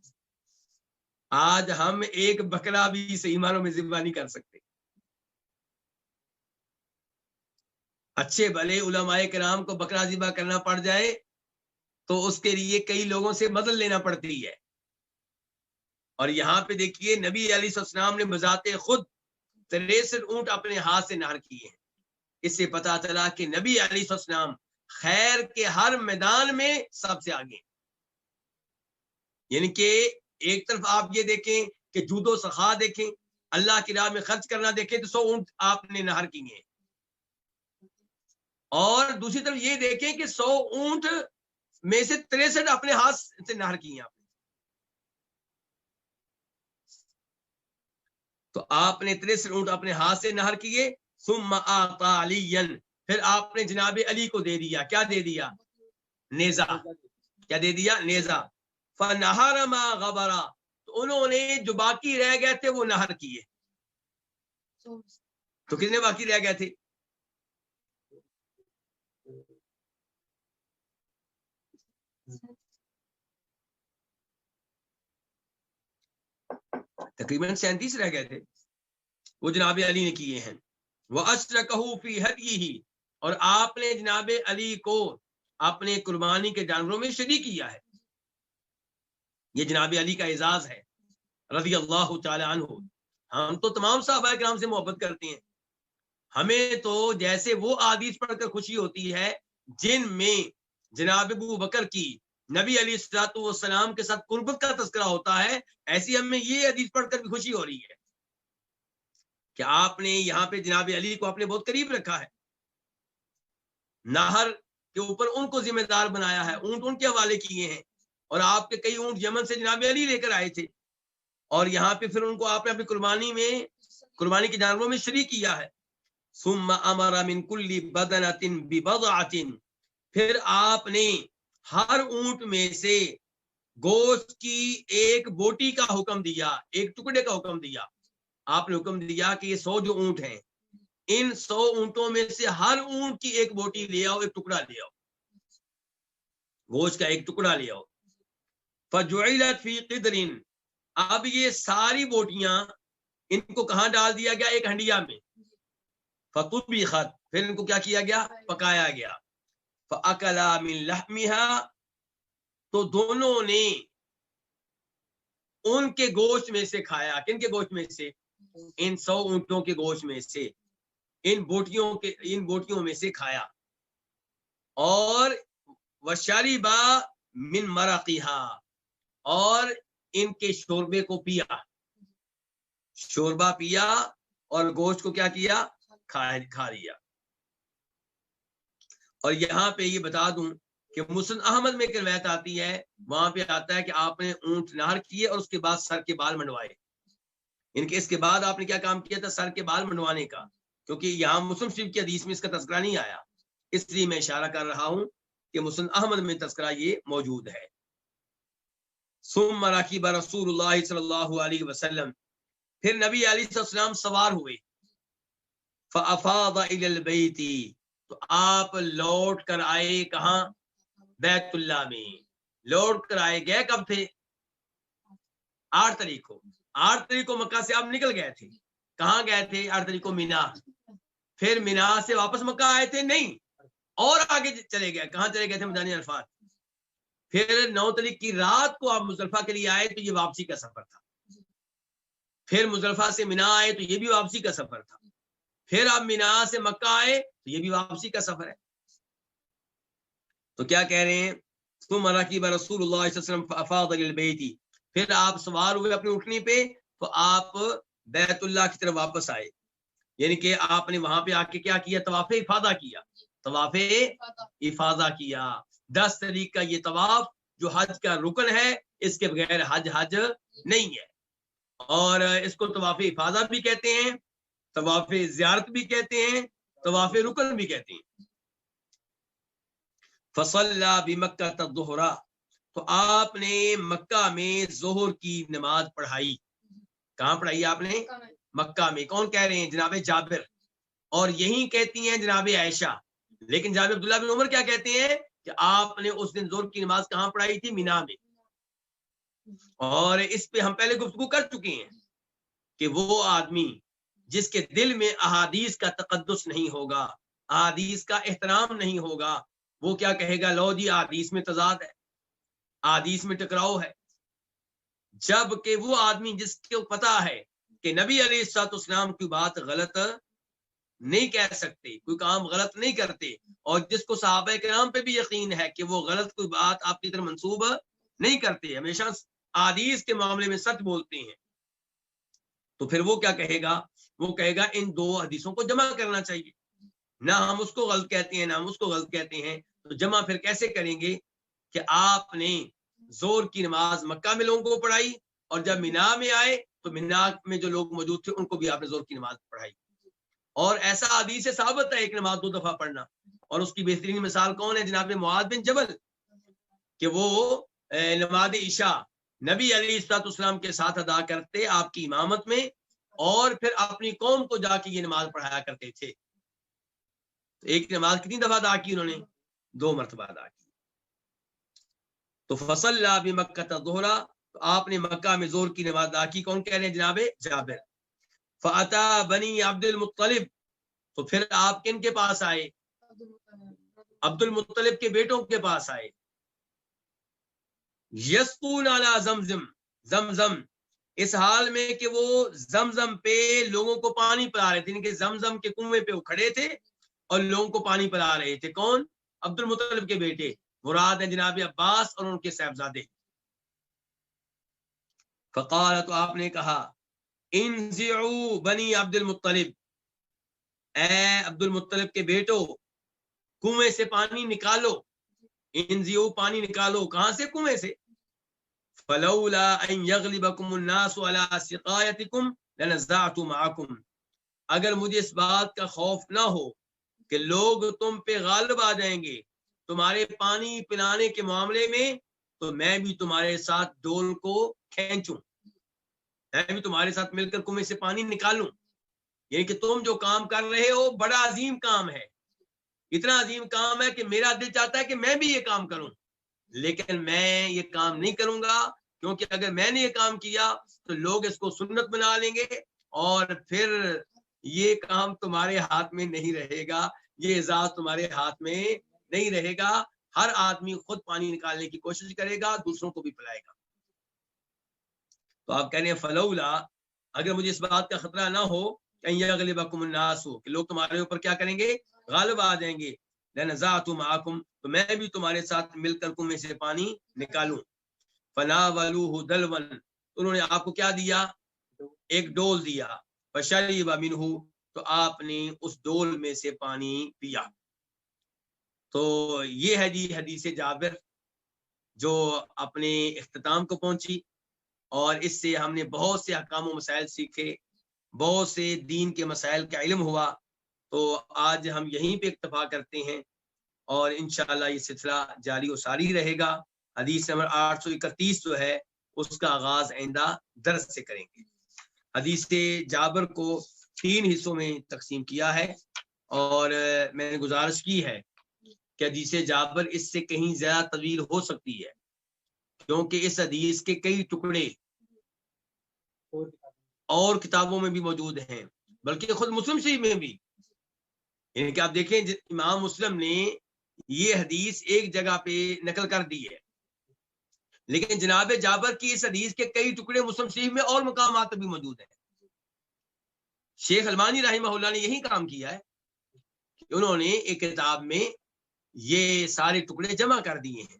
آج ہم ایک بکرا بھی صحیح معنوں میں ذبح نہیں کر سکتے. اچھے بھلے علماء کرام کو بکرا ذبح کرنا پڑ جائے تو اس کے لیے کئی لوگوں سے مدد لینا پڑتی ہے. اور یہاں پہ دیکھیے نبی علیہ السلام نے بذات خود 63 اونٹ اپنے ہاتھ سے نہر کیے ہیں. اس سے پتا چلا کہ نبی علیہ السلام خیر کے ہر میدان میں سب سے آگے. یعنی کہ ایک طرف آپ یہ دیکھیں کہ جود و سخا دیکھیں، اللہ کی راہ میں خرچ کرنا دیکھیں تو 100 اونٹ آپ نے نہر کیے ہیں، اور دوسری طرف یہ دیکھیں کہ 100 اونٹ میں سے 63 اپنے ہاتھ سے نہر کیے ہیں آپ نے. تو آپ نے 63 اونٹ اپنے ہاتھ سے نہر کیے. ثم اعطى عليا، پھر آپ نے جناب علی کو دے دیا. کیا دے دیا؟ نیزہ. کیا دے دیا؟ نیزہ. فنہر ما غبر، تو انہوں نے جو باقی رہ گئے تھے وہ نہر کیے. تو کتنے باقی رہ گئے تھے؟ تقریباً 37 رہ گئے تھے، وہ جناب علی نے کیے ہیں. وَأَشْرَكَهُ فِي هَدْيِهِ، اور آپ نے جناب علی کو اپنے قربانی کے جانوروں میں شریک کیا ہے. یہ جناب علی کا اعزاز ہے رضی اللہ تعالی عنہ. ہم تو تمام صحابہ کرام سے محبت کرتے ہیں، ہمیں تو جیسے وہ احادیث پڑھ کر خوشی ہوتی ہے جن میں جناب ابو بکر کی نبی علیہ الصلوۃ والسلام کے ساتھ قربت کا تذکرہ ہوتا ہے، ایسی ہمیں یہ حدیث پڑھ کر بھی خوشی ہو رہی ہے کہ آپ نے یہاں پہ جناب علی کو اپنے بہت قریب رکھا ہے. نہر کے اوپر ان کو ذمہ دار بنایا ہے، اونٹ ان کے حوالے کیے ہیں، اور آپ کے کئی اونٹ یمن سے جناب علی لے کر آئے تھے، اور یہاں پہ پھر ان کو آپ نے اپنی قربانی کے جانوروں میں شریک کیا ہے. ثم امر من كل بدنة ببضعة، پھر آپ نے ہر اونٹ میں سے گوشت کی ایک بوٹی کا حکم دیا، ایک ٹکڑے کا حکم دیا. آپ نے حکم دیا کہ یہ 100 جو اونٹ ہیں، ان 100 اونٹوں میں سے ہر اونٹ کی ایک بوٹی لے آؤ، ایک ٹکڑا لے آؤ، گوشت کا ایک ٹکڑا لے آؤ. فجعلت فی قدر، اب یہ ساری بوٹیاں ان کو کہاں ڈال دیا گیا؟ ایک ہنڈیا میں. فطبخت، پھر ان کو کیا کیا گیا؟ پکایا گیا. فاکلا من لحمها، تو دونوں نے ان کے گوشت میں سے کھایا. کن کے گوشت میں سے؟ ان 100 اونٹوں کے گوشت میں سے، ان بوٹیوں میں سے کھایا. اور وشربا من مرقها، اور ان کے شوربے کو پیا. شوربہ پیا اور گوشت کو کیا کیا؟ کھا لیا. اور یہاں پہ یہ بتا دوں کہ مسند احمد میں ایک روایت آتی ہے، وہاں پہ آتا ہے کہ آپ نے اونٹ نہر کیے اور اس کے بعد سر کے بال منڈوائے. ان کے اس کے بعد آپ نے کیا کام کیا تھا؟ سر کے بال منڈوانے کا. کیونکہ یہاں مسلم شریف کی حدیث میں اس کا تذکرہ نہیں آیا، اس لیے میں اشارہ کر رہا ہوں کہ مسند احمد میں تذکرہ یہ موجود ہے. ثم رکب رسول اللہ صلی اللہ علیہ وسلم، پھر نبی علیہ السلام سوار ہوئے. فافاض الی البیت، تو آپ لوٹ کر آئے کہاں؟ بیت اللہ میں. لوٹ کر آئے، گئے کب تھے؟ 8 تاریخ کو. 8 تاریخ کو مکہ سے آپ نکل گئے تھے. کہاں گئے تھے 8 تاریخ کو؟ مینا. پھر مینا سے واپس مکہ آئے تھے؟ نہیں، اور آگے چلے گئے. کہاں چلے گئے تھے؟ میدان عرفات. پھر 9 تاریخ کی رات کو آپ مزدلفہ کے لیے آئے تو یہ واپسی کا سفر تھا. پھر مزدلفہ سے مینا آئے تو یہ بھی واپسی کا سفر تھا. پھر آپ مینا سے مکہ آئے تو یہ بھی واپسی کا سفر ہے. تو کیا کہہ رہے ہیں؟ ثم رکب رسول اللہ صلی اللہ علیہ وسلم فافاض الی البیت، پھر آپ سوار ہوئے اپنی اٹھنی پہ تو آپ بیت اللہ کی طرف واپس آئے. یعنی کہ آپ نے وہاں پہ آ کے کیا کیا؟ طواف افاضہ کیا. طواف افاضہ کیا. 10 تاریخ کا یہ طواف جو حج کا رکن ہے، اس کے بغیر حج نہیں ہے. اور اس کو طواف افاضہ بھی کہتے ہیں، طواف زیارت بھی کہتے ہیں، طواف رکن بھی کہتے ہیں. فصلی بمکہ الظہر، تو آپ نے مکہ میں ظہر کی نماز پڑھائی. کہاں پڑھائی آپ نے؟ مکہ میں. کون کہہ رہے ہیں؟ جناب جابر. اور یہی کہتی ہیں جناب عائشہ. لیکن جناب عبداللہ بن عمر کیا کہتے ہیں کہ آپ نے اس دن ظہر کی نماز کہاں پڑھائی تھی؟ مینا میں. اور اس پہ ہم پہلے گفتگو کر چکے ہیں کہ وہ آدمی جس کے دل میں احادیث کا تقدس نہیں ہوگا، احادیث کا احترام نہیں ہوگا، وہ کیا کہے گا؟ لو جی احادیث میں تضاد ہے، احادیث میں ٹکراؤ ہے. جب کہ وہ آدمی جس کو پتا ہے کہ نبی علیہ السلام کی بات غلط نہیں کہہ سکتے، کوئی کام غلط نہیں کرتے، اور جس کو صحابہ کرام پہ بھی یقین ہے کہ وہ غلط کوئی بات آپ کی طرف منسوب نہیں کرتے، ہمیشہ احادیث کے معاملے میں سچ بولتے ہیں، تو پھر وہ کیا کہے گا؟ وہ کہے گا ان 2 حدیثوں کو جمع کرنا چاہیے. نہ ہم اس کو غلط کہتے ہیں، نہ ہم اس کو غلط کہتے ہیں، تو جمع پھر کیسے کریں گے کہ آپ نے ظہر کی نماز مکہ میں لوگوں کو پڑھائی، اور جب مینا میں آئے تو مینا میں جو لوگ موجود تھے ان کو بھی آپ نے ظہر کی نماز پڑھائی. اور ایسا حدیث سے ثابت ہے ایک نماز 2 دفعہ پڑھنا. اور اس کی بہترین مثال کون ہے؟ جناب معاذ بن جبل، کہ وہ نماز عشاء نبی علیہ السلام کے ساتھ ادا کرتے آپ کی امامت میں، اور پھر اپنی قوم کو جا کے یہ نماز پڑھایا کرتے تھے. ایک نماز کتنی دفعہ ادا کی انہوں نے؟ 2 مرتبہ ادا کی. تو فصلی بمکہ الظہر، تو آپ نے مکہ میں ظہر کی نماز ادا کی. کون کہہ رہے ہیں؟ جناب جابر. فاتا بنی عبد المطلب، تو پھر آپ کن کے پاس آئے؟ عبد المطلب کے بیٹوں کے پاس آئے. یسقون علی زمزم، زمزم، اس حال میں کہ وہ زمزم پہ لوگوں کو پانی پلا رہے تھے. کہ زمزم کے کنویں پہ وہ کھڑے تھے اور لوگوں کو پانی پلا رہے تھے. کون؟ عبد المطلب کے بیٹے، مراد ہے جناب عباس اور ان کے صاحبزادے. فقال، تو آپ نے کہا انزعوا بنی عبد المطلب، اے عبد المطلب کے بیٹو کنویں سے پانی نکالو. انزعوا، پانی نکالو. کہاں سے؟ کنویں سے. فلولا ان یغلبکم الناس علی سقایتکم لنزعت معکم، اگر مجھے اس بات کا خوف نہ ہو کہ لوگ تم پہ غالب آ جائیں گے تمہارے پانی پلانے کے معاملے میں، تو میں بھی تمہارے ساتھ ڈول کو کھینچوں، میں بھی تمہارے ساتھ مل کر کنویں سے پانی نکالوں. یعنی کہ تم جو کام کر رہے ہو بڑا عظیم کام ہے، اتنا عظیم کام ہے کہ میرا دل چاہتا ہے کہ میں بھی یہ کام کروں، لیکن میں یہ کام نہیں کروں گا کیونکہ اگر میں نے یہ کام کیا تو لوگ اس کو سنت بنا لیں گے اور پھر یہ کام تمہارے ہاتھ میں نہیں رہے گا، یہ اعزاز تمہارے ہاتھ میں نہیں رہے گا. ہر آدمی خود پانی نکالنے کی کوشش کرے گا، دوسروں کو بھی پلائے گا. تو آپ کہہ رہے ہیں فلولا، اگر مجھے اس بات کا خطرہ نہ ہو کہ یغلبکم الناس، کہ لوگ تمہارے اوپر کیا کریں گے، غالب آ جائیں گے، لنزعت معکم، تو میں بھی تمہارے ساتھ مل کر تم میں سے پانی نکالوں. فناولوہ دلوا، انہوں نے آپ کو کیا دیا، ایک ڈول دیا. فشرب منہ، تو آپ نے اس ڈول میں سے پانی پیا. تو یہ ہے جی حدیث جابر جو اپنے اختتام کو پہنچی، اور اس سے ہم نے بہت سے احکام و مسائل سیکھے، بہت سے دین کے مسائل کا علم ہوا. تو آج ہم یہیں پہ اکتفا کرتے ہیں، اور انشاءاللہ یہ سلسلہ جاری و ساری رہے گا. حدیث نمبر 831 جو ہے اس کا آغاز آئندہ درس سے کریں گے. حدیث جابر کو 3 حصوں میں تقسیم کیا ہے، اور میں نے گزارش کی ہے کہ حدیث جابر اس سے کہیں زیادہ طویل ہو سکتی ہے، کیونکہ اس حدیث کے کئی ٹکڑے اور کتابوں میں بھی موجود ہیں، بلکہ خود مسلم شریف میں بھی. یعنی کہ آپ دیکھیں امام مسلم نے یہ حدیث ایک جگہ پہ نقل کر دی ہے، لیکن جناب جابر کی اس حدیث کے کئی ٹکڑے مسلم شریف میں اور مقامات بھی موجود ہیں. شیخ البانی رحمہ اللہ نے یہی کام کیا ہے کہ انہوں نے ایک کتاب میں یہ سارے ٹکڑے جمع کر دیے ہیں،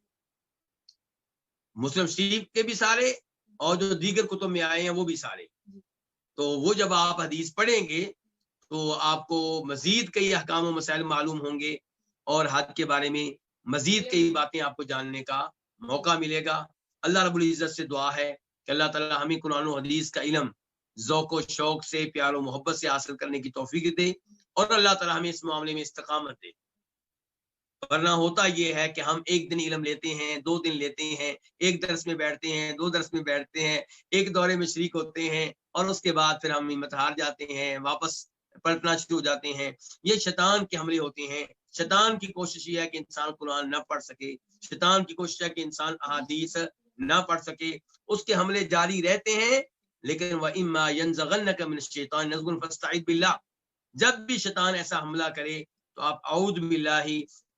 مسلم شریف کے بھی سارے اور جو دیگر کتب میں آئے ہیں وہ بھی سارے. تو وہ جب آپ حدیث پڑھیں گے تو آپ کو مزید کئی احکام و مسائل معلوم ہوں گے، اور حد کے بارے میں مزید کئی باتیں آپ کو جاننے کا موقع ملے گا. اللہ رب العزت سے دعا ہے کہ اللہ تعالی ہمیں قرآن و حدیث کا علم ذوق و شوق سے، پیار و محبت سے حاصل کرنے کی توفیق دے، اور اللہ تعالی ہمیں اس معاملے میں استقامت دے. ورنہ ہوتا یہ ہے کہ ہم ایک دن علم لیتے ہیں، 2 دن لیتے ہیں، ایک درس میں بیٹھتے ہیں، 2 درس میں بیٹھتے ہیں، ایک دورے میں شریک ہوتے ہیں، اور اس کے بعد پھر ہم ہمت ہار جاتے ہیں، واپس پلٹنا شروع ہو جاتے ہیں. یہ شیطان کے حملے ہوتے ہیں. شیطان کی کوشش یہ ہے کہ انسان قرآن نہ پڑھ سکے، شیطان کی کوشش ہے کہ انسان احادیث نہ پڑھ سکے. اس کے حملے جاری رہتے ہیں. لیکن وَإِمَّا يَنزَغَنَّكَ مِنَ الشَّيْطَانِ نَزْغٌ فَاسْتَعِذْ بِاللَّهِ، جب بھی شیطان ایسا حملہ کرے تو آپ اعوذ باللہ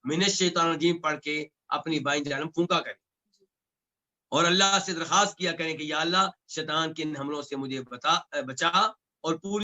من الشیطان الرجیم پڑھ کے اپنی بائیں جانب پھونکا کریں، اور اللہ سے درخواست کیا کریں کہ یا اللہ شیطان کے ان حملوں سے مجھے بچا، اور پوری